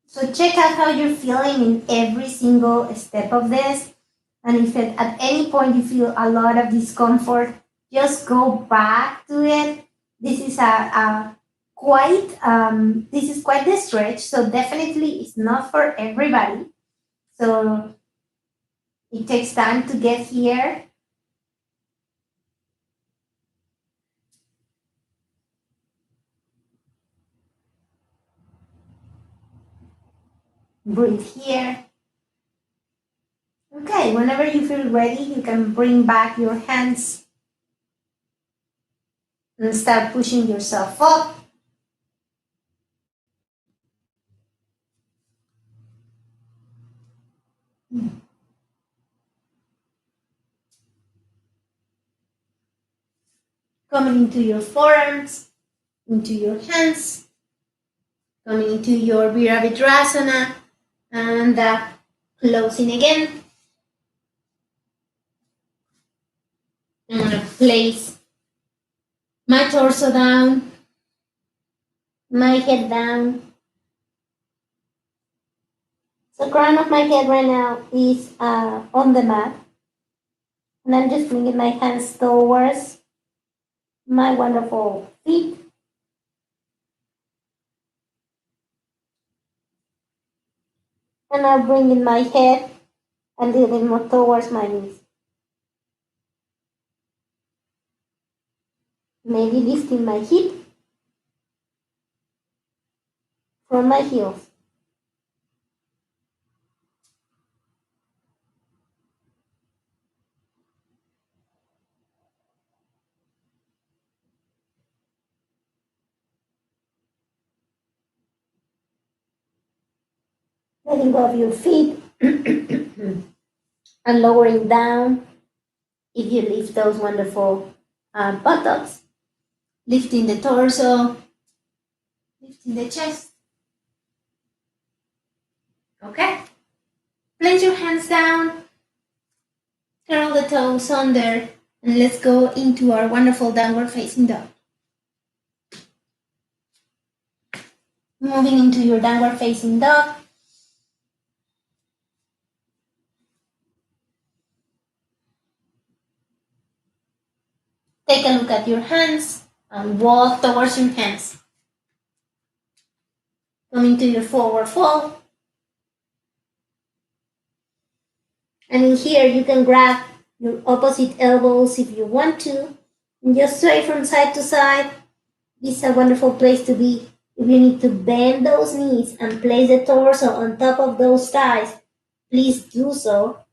So check out how you're feeling in every single step of this. And if at any point you feel a lot of discomfort, just go back to it. This is quite the stretch, so definitely it's not for everybody. So it takes time to get here. Breathe here. Okay, whenever you feel ready, you can bring back your hands and start pushing yourself up. Coming into your forearms, into your hands, coming into your Virabhadrasana, and closing again. I'm going to place my torso down, my head down. The crown of my head right now is on the mat. And I'm just bringing my hands towards my wonderful feet. . And now bringing my head a little bit more towards my knees. Maybe lifting my hip from my heels. Letting go of your feet and lowering down if you lift those wonderful buttocks. Lifting the torso, lifting the chest. Okay. Place your hands down, curl the toes under, and let's go into our wonderful downward facing dog. Moving into your downward facing dog. Take a look at your hands and walk towards your hands. Coming to your forward fold. And in here, you can grab your opposite elbows if you want to, and just sway from side to side. This is a wonderful place to be. If you need to bend those knees and place the torso on top of those thighs, please do so.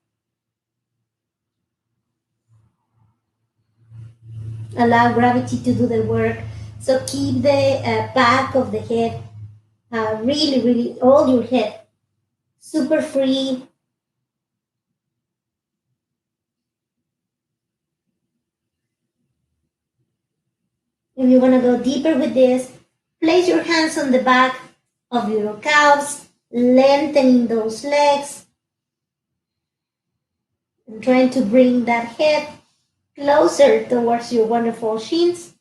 Allow gravity to do the work. So keep the back of the head, really, all your head, super free. If you want to go deeper with this, place your hands on the back of your calves, lengthening those legs, and trying to bring that head closer towards your wonderful shins.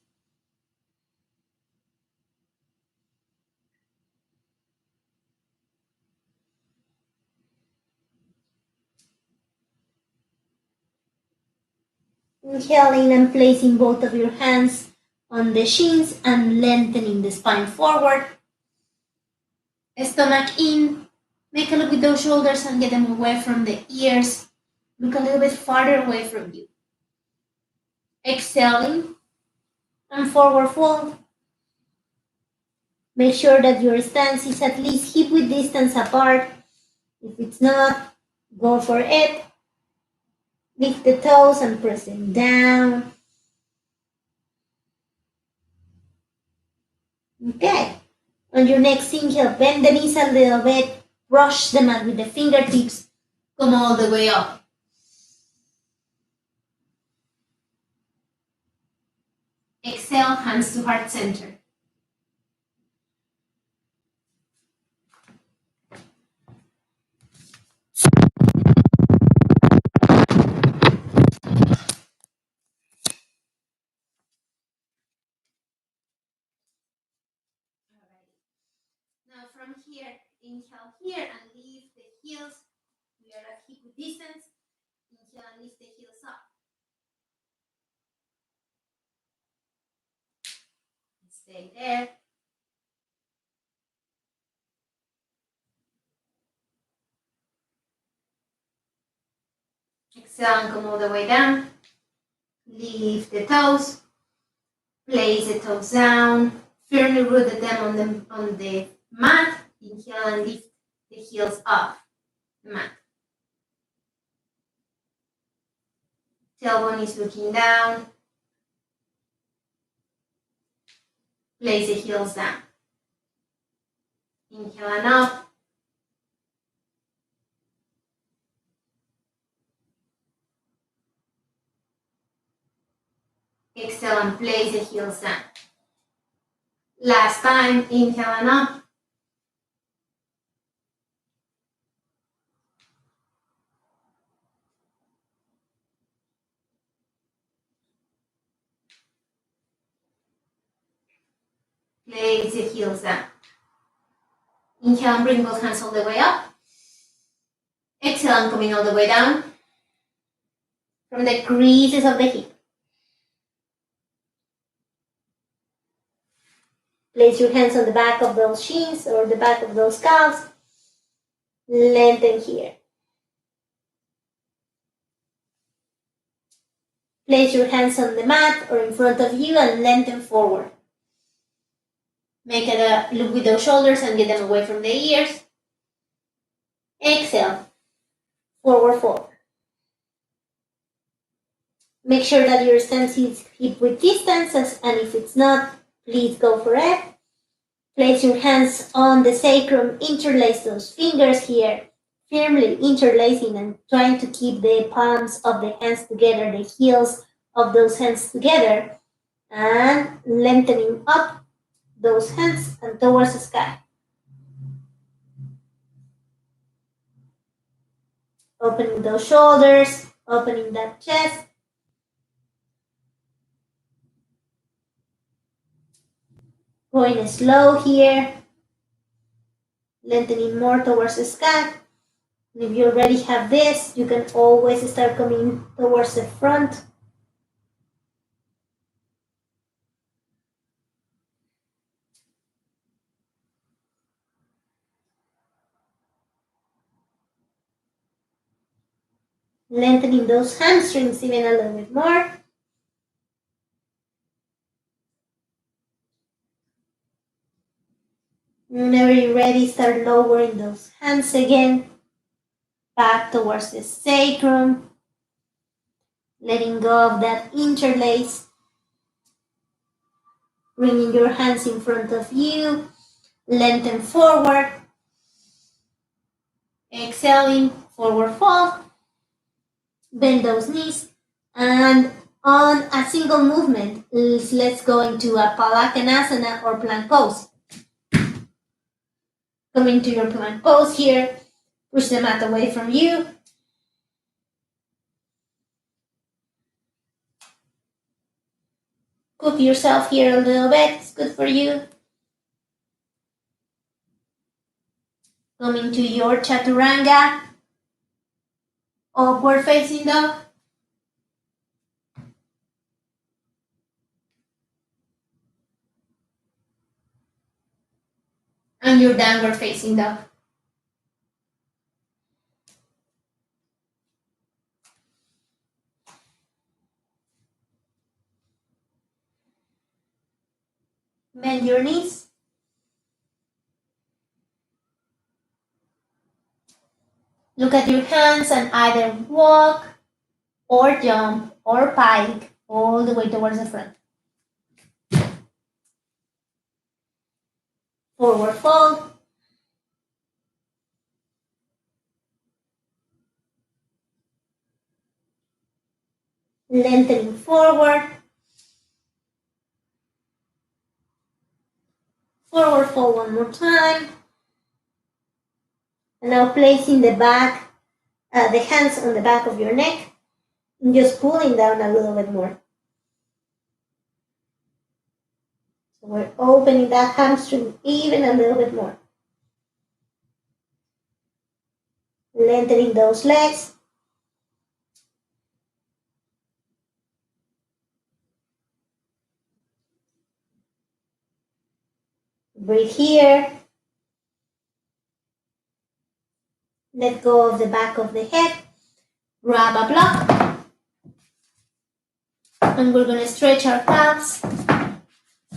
Inhaling and placing both of your hands on the shins and lengthening the spine forward. Stomach in. Make a look with those shoulders and get them away from the ears. Look a little bit farther away from you. Exhaling and forward fold. Make sure that your stance is at least hip width distance apart. If it's not, go for it. Lift the toes and press them down. Okay. On your next inhale, bend the knees a little bit, brush the mat with the fingertips, come all the way up. Exhale, hands to heart center. Now from here, inhale here and lift the heels. We are at hip width distance. Inhale and lift the heels up. Stay there. Exhale and come all the way down. Lift the toes. Place the toes down. Firmly root them on the mat. Inhale and lift the heels up the mat. Tailbone is looking down. Place the heels down. Inhale and up. Exhale and place the heels down. Last time, inhale and up. Place the heels down. Inhale and bring both hands all the way up. Exhale and coming all the way down from the creases of the hip. Place your hands on the back of those shins or the back of those calves. Lengthen here. Place your hands on the mat or in front of you and lengthen forward. Make a look with those shoulders and get them away from the ears. Exhale. Forward fold. Make sure that your stance is hip-width distance, and if it's not, please go for it. Place your hands on the sacrum, interlace those fingers here, firmly interlacing and trying to keep the palms of the hands together, the heels of those hands together, and lengthening up those hands and towards the sky. Opening those shoulders, opening that chest. Going slow here, lengthening more towards the sky. And if you already have this, you can always start coming towards the front. Lengthening those hamstrings even a little bit more. Whenever you're ready, start lowering those hands again. Back towards the sacrum. Letting go of that interlace. Bringing your hands in front of you. Lengthen forward. Exhaling, forward fold. Bend those knees. And on a single movement, let's go into a Palakanasana or plank pose. Come into your plank pose here. Push the mat away from you. Cook yourself here a little bit. It's good for you. Come into your Chaturanga. Upward facing dog. And your downward facing dog. Bend your knees. Look at your hands and either walk or jump or pike all the way towards the front. Forward fold. Lengthening forward. Forward fold one more time. And now placing the hands on the back of your neck and just pulling down a little bit more. So we're opening that hamstring even a little bit more. Lengthening those legs. Breathe here. Let go of the back of the head. Grab a block. And we're going to stretch our calves.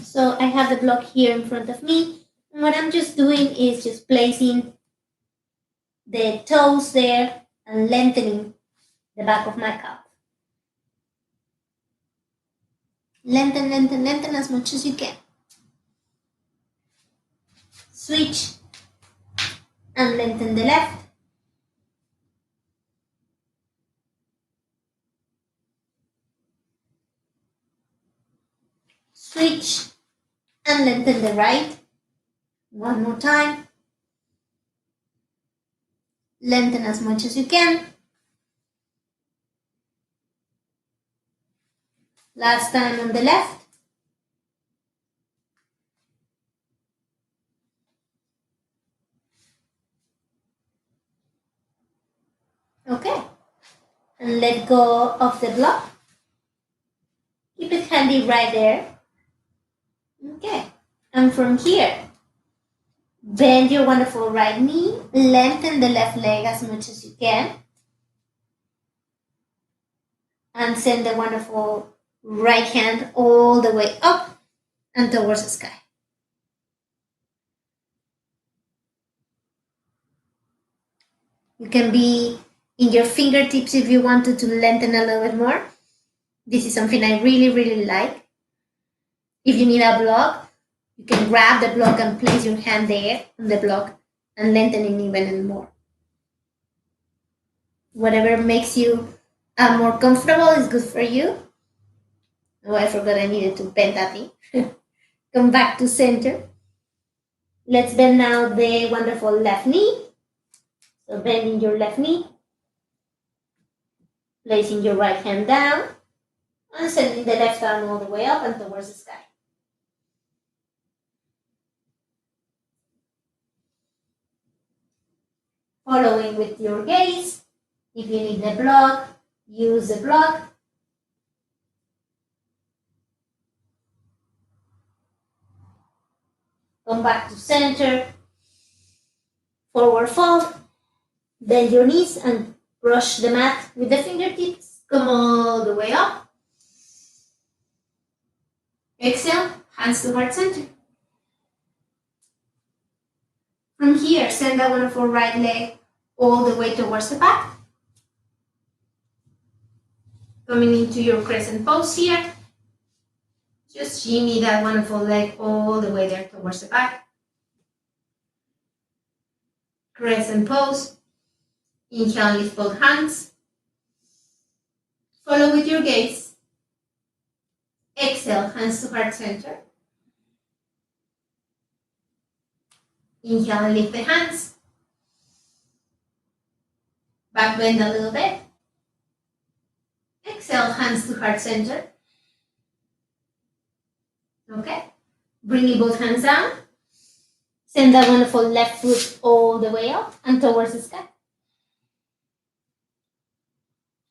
So I have the block here in front of me. And what I'm just doing is just placing the toes there and lengthening the back of my calf. Lengthen, lengthen, lengthen as much as you can. Switch and lengthen the left. Switch and lengthen the right. One more time. Lengthen as much as you can. Last time on the left. Okay. And let go of the block. Keep it handy right there. Okay. And from here, Bend your wonderful right knee, lengthen the left leg as much as you can, and send the wonderful right hand all the way up and towards the sky. You can be in your fingertips if you wanted to lengthen a little bit more. This is something I really, really like. If you need a block, you can grab the block and place your hand there on the block and lengthen it even more. Whatever makes you more comfortable is good for you. Oh, I forgot I needed to bend that knee. Come back to center. Let's bend now the wonderful left knee. So bending your left knee, placing your right hand down, and sending the left arm all the way up and towards the sky. Following with your gaze. If you need the block, use the block. Come back to center. Forward fold. Bend your knees and brush the mat with the fingertips. Come all the way up. Exhale, hands to heart center. From here, send that wonderful right leg all the way towards the back. Coming into your crescent pose here. Just shimmy that wonderful leg all the way there towards the back. Crescent pose. Inhale, lift both hands. Follow with your gaze. Exhale, hands to heart center. Inhale, lift the hands. Back bend a little bit. Exhale, hands to heart center. Okay. Bringing both hands down. Send that wonderful left foot all the way up and towards the sky.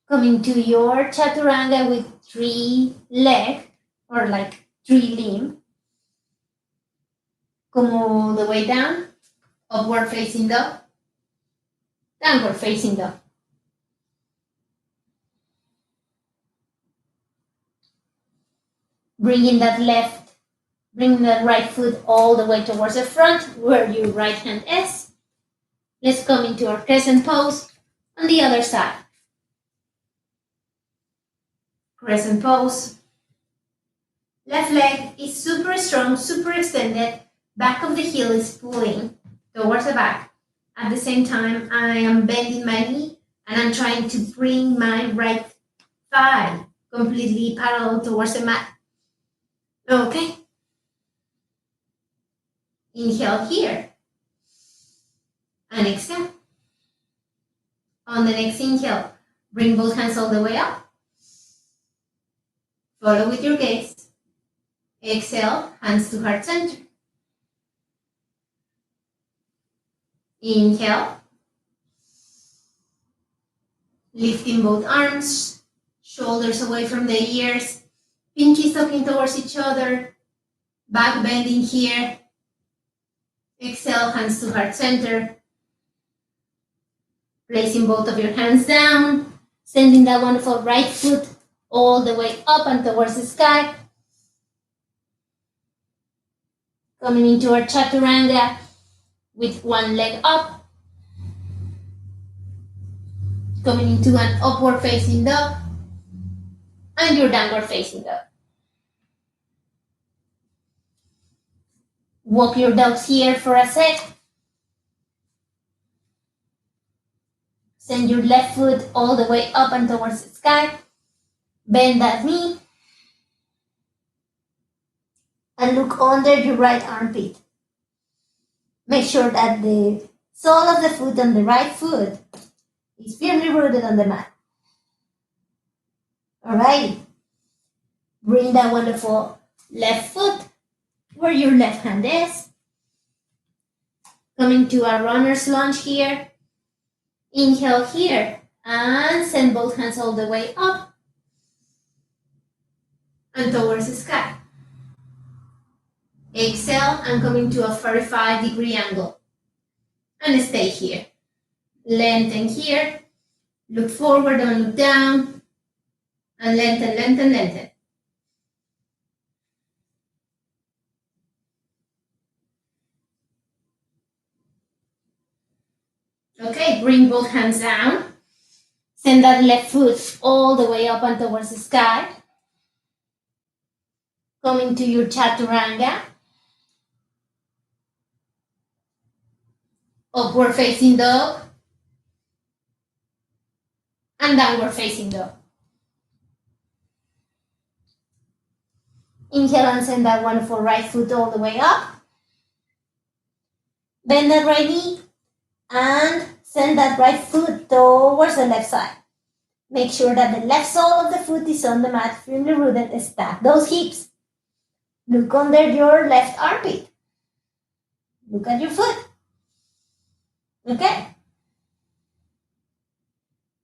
Coming to your chaturanga with 3 leg or like 3 limb. Come all the way down. Upward facing dog. Downward facing dog. Bringing that right foot all the way towards the front where your right hand is. Let's come into our crescent pose on the other side. Crescent pose. Left leg is super strong, super extended. Back of the heel is pulling towards the back. At the same time, I am bending my knee and I'm trying to bring my right thigh completely parallel towards the mat. Okay. Inhale here. And exhale. On the next inhale, bring both hands all the way up. Follow with your gaze. Exhale, hands to heart center. Inhale. Lifting both arms, shoulders away from the ears, pinkies talking towards each other, back bending here. Exhale, hands to heart center. Placing both of your hands down, sending that wonderful right foot all the way up and towards the sky. Coming into our chaturanga with 1 leg up. Coming into an upward facing dog and your downward facing dog. Walk your dogs here for a sec. Send your left foot all the way up and towards the sky. Bend that knee. And look under your right armpit. Make sure that the sole of the foot on the right foot is firmly rooted on the mat. Alrighty. Bring that wonderful left foot where your left hand is. Coming to a runner's lunge here. Inhale here and send both hands all the way up and towards the sky. Exhale and come into a 45-degree angle. And stay here. Lengthen here. Look forward, don't look down. And lengthen, lengthen, lengthen. Okay, bring both hands down. Send that left foot all the way up and towards the sky. Come into your chaturanga. Upward facing dog. And downward facing dog. Inhale and send that wonderful right foot all the way up. Bend that right knee and send that right foot towards the left side. Make sure that the left sole of the foot is on the mat, firmly rooted. Stack those hips. Look under your left armpit. Look at your foot. Okay?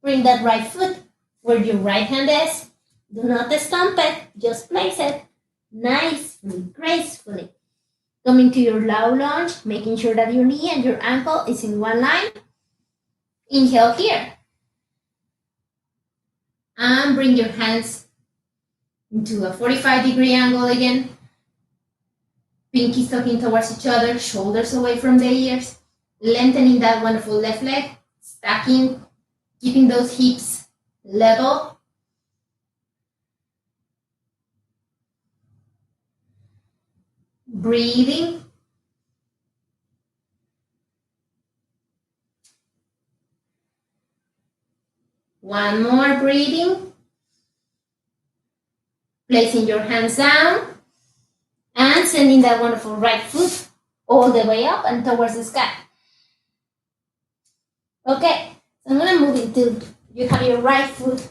Bring that right foot where your right hand is. Do not stomp it, just place it nicely, gracefully. Come into your low lunge, making sure that your knee and your ankle is in one line. Inhale here. And bring your hands into a 45-degree angle again. Pinkies tucking towards each other, shoulders away from the ears. Lengthening that wonderful left leg, stacking, keeping those hips level. Breathing. One more breathing. Placing your hands down and sending that wonderful right foot all the way up and towards the sky. Okay, so I'm going to move into, you have your right foot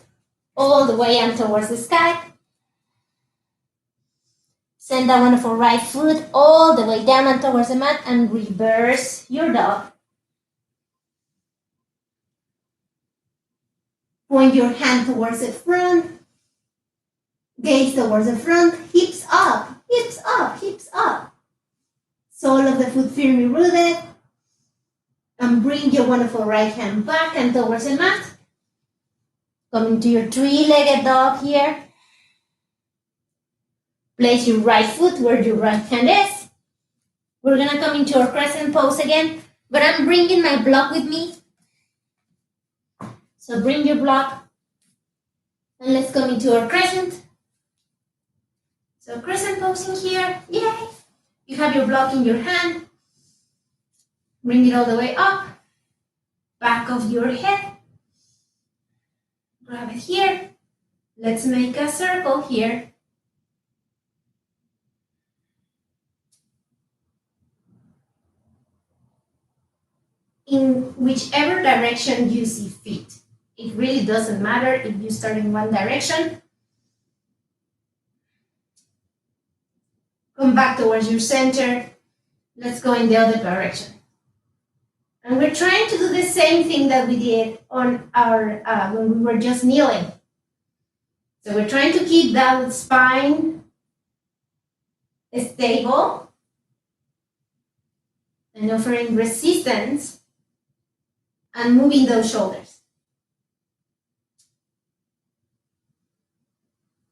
all the way up towards the sky. Send that wonderful right foot all the way down and towards the mat and reverse your dog. Point your hand towards the front. Gaze towards the front. Hips up, hips up, hips up. Sole of the foot firmly rooted. And bring your wonderful right hand back and towards the mat. Come into your three-legged dog here. Place your right foot where your right hand is. We're going to come into our crescent pose again, but I'm bringing my block with me. So bring your block and let's come into our crescent. So crescent posing here, yay! You have your block in your hand. Bring it all the way up, back of your head. Grab it here. Let's make a circle here. In whichever direction you see fit. It really doesn't matter if you start in one direction. Come back towards your center. Let's go in the other direction. And we're trying to do the same thing that we did on our when we were just kneeling. So we're trying to keep that spine stable and offering resistance and moving those shoulders.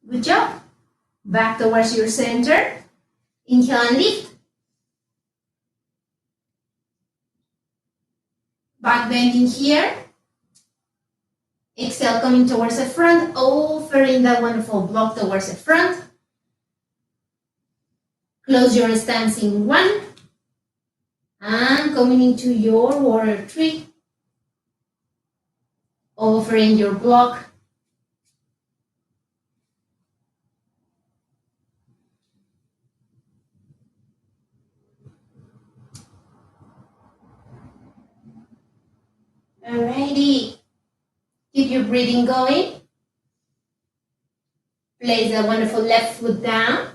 Good job. Back towards your center. Inhale and lift. Back bending here. Exhale, coming towards the front, offering that wonderful block towards the front. Close your stance in one. And coming into your warrior three. Offering your block. Alrighty. Keep your breathing going. Place the wonderful left foot down.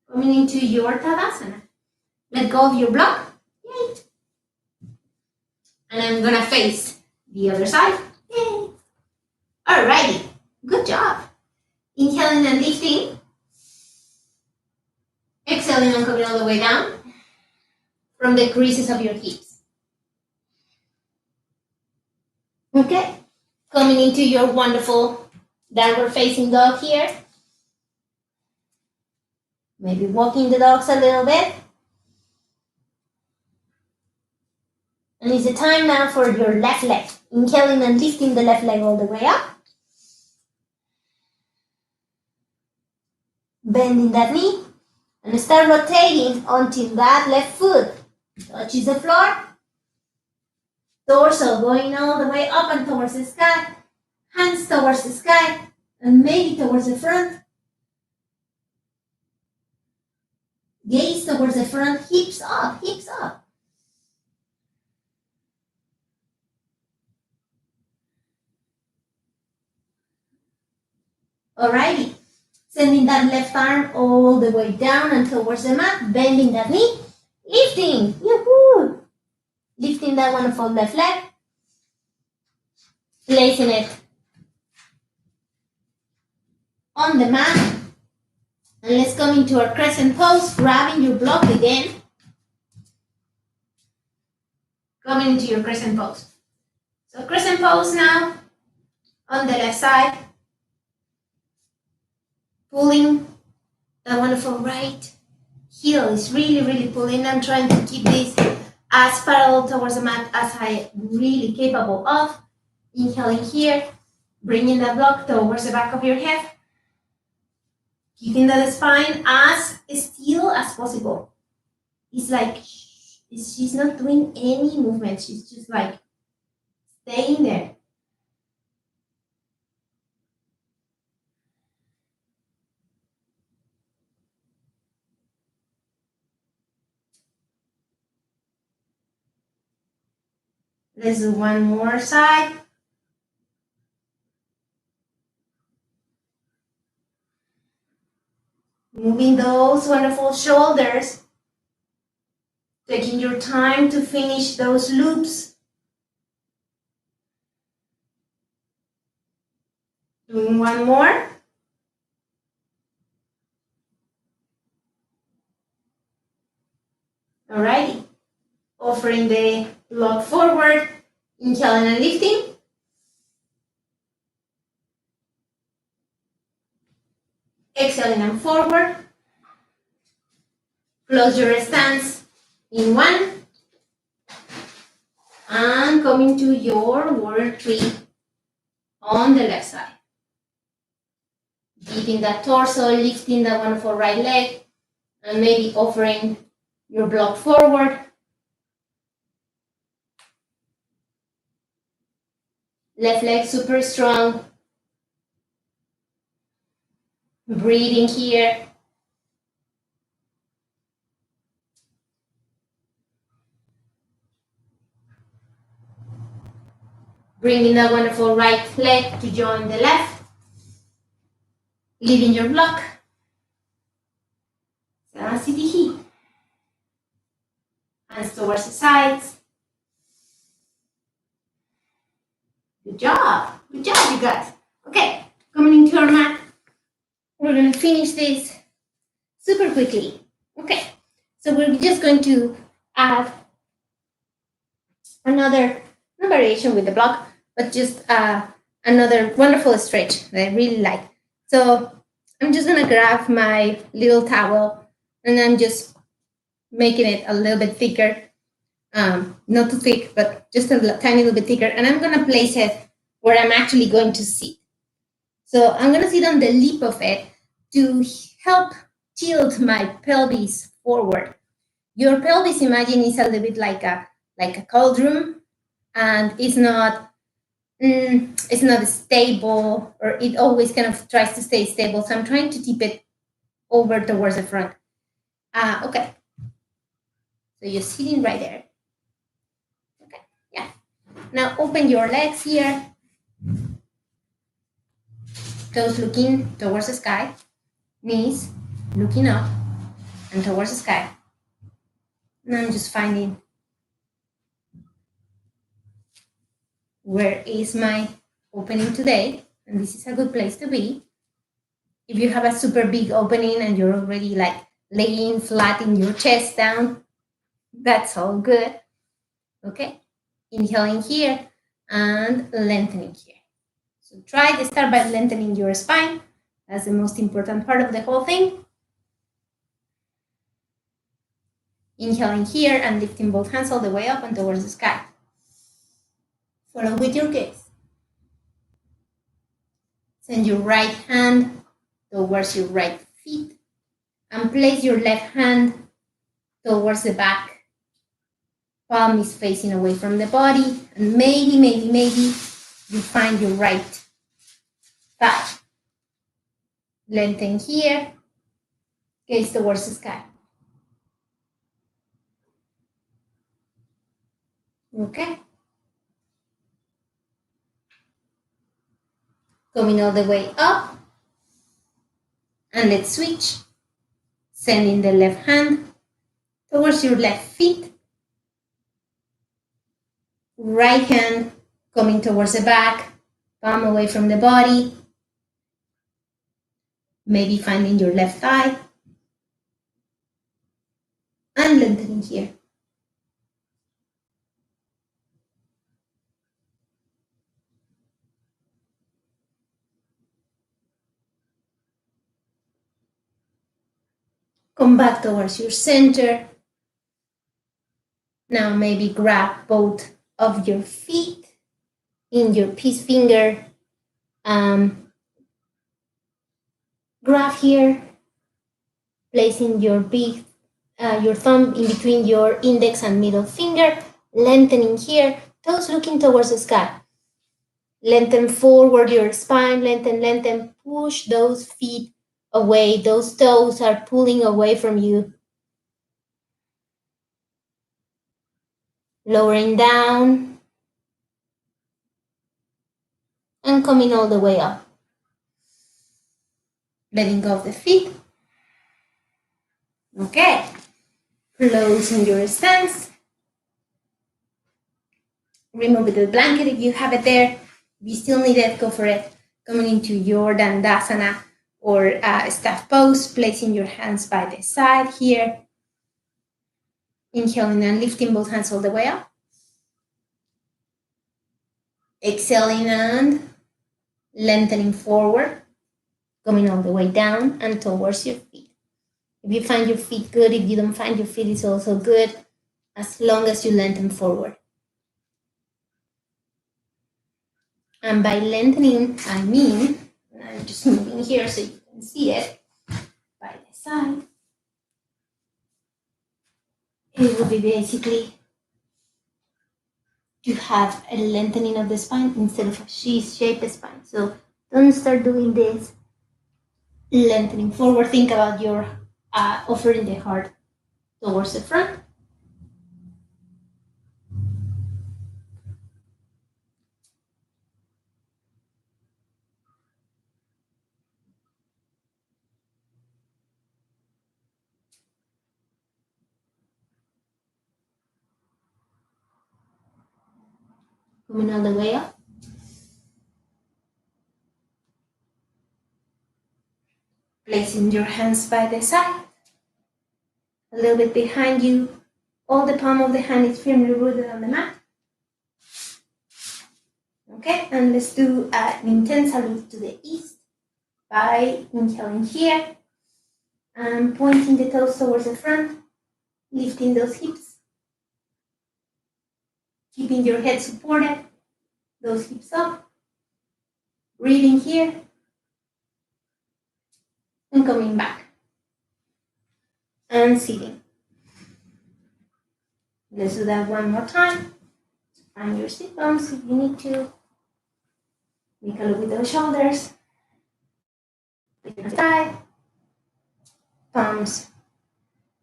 Coming into your Tadasana. Let go of your block. Yay. And I'm gonna face the other side. Yay. Alrighty. Good job. Inhaling and lifting. Exhale. Exhaling and coming all the way down from the creases of your hips. Okay, coming into your wonderful downward facing dog here. Maybe walking the dogs a little bit. And it's the time now for your left leg. Inhaling and lifting the left leg all the way up. Bending that knee. And start rotating until that left foot touches the floor. Torso going all the way up and towards the sky. Hands towards the sky. And maybe towards the front. Gaze towards the front. Hips up, hips up. Alrighty. Sending that left arm all the way down and towards the mat, bending that knee, lifting, yoo-hoo! Lifting that wonderful left leg, placing it on the mat, and let's come into our crescent pose, grabbing your block again, coming into your crescent pose. So crescent pose now, on the left side, pulling that wonderful right heel is really pulling. I'm trying to keep this as parallel towards the mat as I really capable of. Inhaling here, bringing that block towards the back of your head. Keeping that spine as still as possible. It's like she's not doing any movement. She's just like staying there. Let's do one more side. Moving those wonderful shoulders. Taking your time to finish those loops. Doing one more. Alrighty. Offering the block forward, inhaling and lifting. Exhaling and forward. Close your stance in one. And coming to your warrior three on the left side. Keeping that torso, lifting that wonderful right leg, and maybe offering your block forward. Left leg super strong. Breathing here. Bringing that wonderful right leg to join the left. Leaving your block. Hands towards the sides. Good job, you guys. Okay, coming into our mat. We're going to finish this super quickly. Okay, so we're just going to add another variation with the block, but just another wonderful stretch that I really like. So I'm just going to grab my little towel and I'm just making it a little bit thicker. Not too thick, but just a tiny little bit thicker. And I'm going to place it where I'm actually going to sit. So I'm going to sit on the lip of it to help tilt my pelvis forward. Your pelvis, imagine, is a little bit like a cauldron, and it's not stable, or it always kind of tries to stay stable. So I'm trying to tip it over towards the front. Okay. So you're sitting right there. Okay, yeah. Now open your legs here. Toes looking towards the sky. Knees looking up and towards the sky. And I'm just finding where is my opening today. And this is a good place to be. If you have a super big opening and you're already like laying flat in your chest down. That's all good. Okay, inhaling here and lengthening here. So try to start by lengthening your spine. That's the most important part of the whole thing. Inhaling here and lifting both hands all the way up and towards the sky. Follow with your gaze. Send your right hand towards your right feet and place your left hand towards the back. Palm is facing away from the body, and maybe you find your right thigh. Lengthen here, gaze towards the sky. Okay. Coming all the way up, and let's switch. Sending the left hand towards your left feet. Right hand coming towards the back, palm away from the body. Maybe finding your left thigh. And lengthening here. Come back towards your center. Now maybe grab both of your feet in your peace finger. Grab here, placing your thumb in between your index and middle finger, lengthening here, toes looking towards the sky. Lengthen forward your spine, lengthen, push those feet away. Those toes are pulling away from you. Lowering down and coming all the way up. Letting go of the feet. Okay. Closing your stance. Remove the blanket if you have it there. If you still need it, go for it. Coming into your Dandasana or staff pose, placing your hands by the side here. Inhaling and lifting both hands all the way up. Exhaling and lengthening forward, coming all the way down and towards your feet. If you find your feet good, if you don't find your feet, it's also good, as long as you lengthen forward. And by lengthening, I mean, I'm just moving here so you can see it, by the side. It will be basically to have a lengthening of the spine instead of a C-shaped spine. So don't start doing this lengthening forward. Think about your offering the heart towards the front. Coming all the way up. Placing your hands by the side, a little bit behind you. All the palm of the hand is firmly rooted on the mat. Okay, and let's do an intense salute to the east by inhaling here and pointing the toes towards the front, lifting those hips, keeping your head supported, those hips up, breathing here, and coming back, and sitting. Let's do that one more time. Find your sit bones if you need to. Make a look with those shoulders. Side. Palms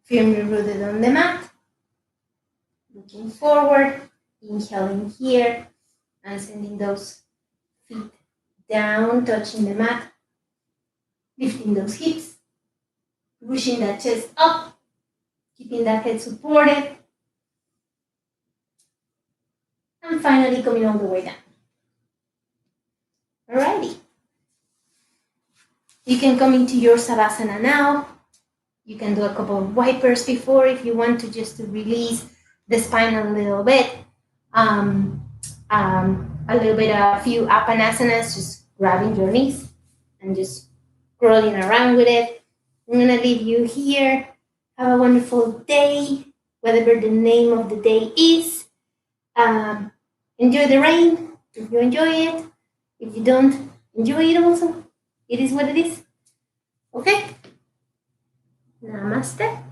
firmly rooted on the mat. Looking forward, inhaling here, and sending those feet down, touching the mat. Lifting those hips, pushing that chest up, keeping that head supported. And finally coming all the way down. Alrighty. You can come into your Savasana now. You can do a couple of wipers before if you want to just to release the spine a little bit. A little bit of a few apanasanas, just grabbing your knees and just rolling around with it. I'm gonna leave you here. Have a wonderful day, whatever the name of the day is. Enjoy the rain if you enjoy it. If you don't enjoy it also, it is what it is. Okay? Namaste.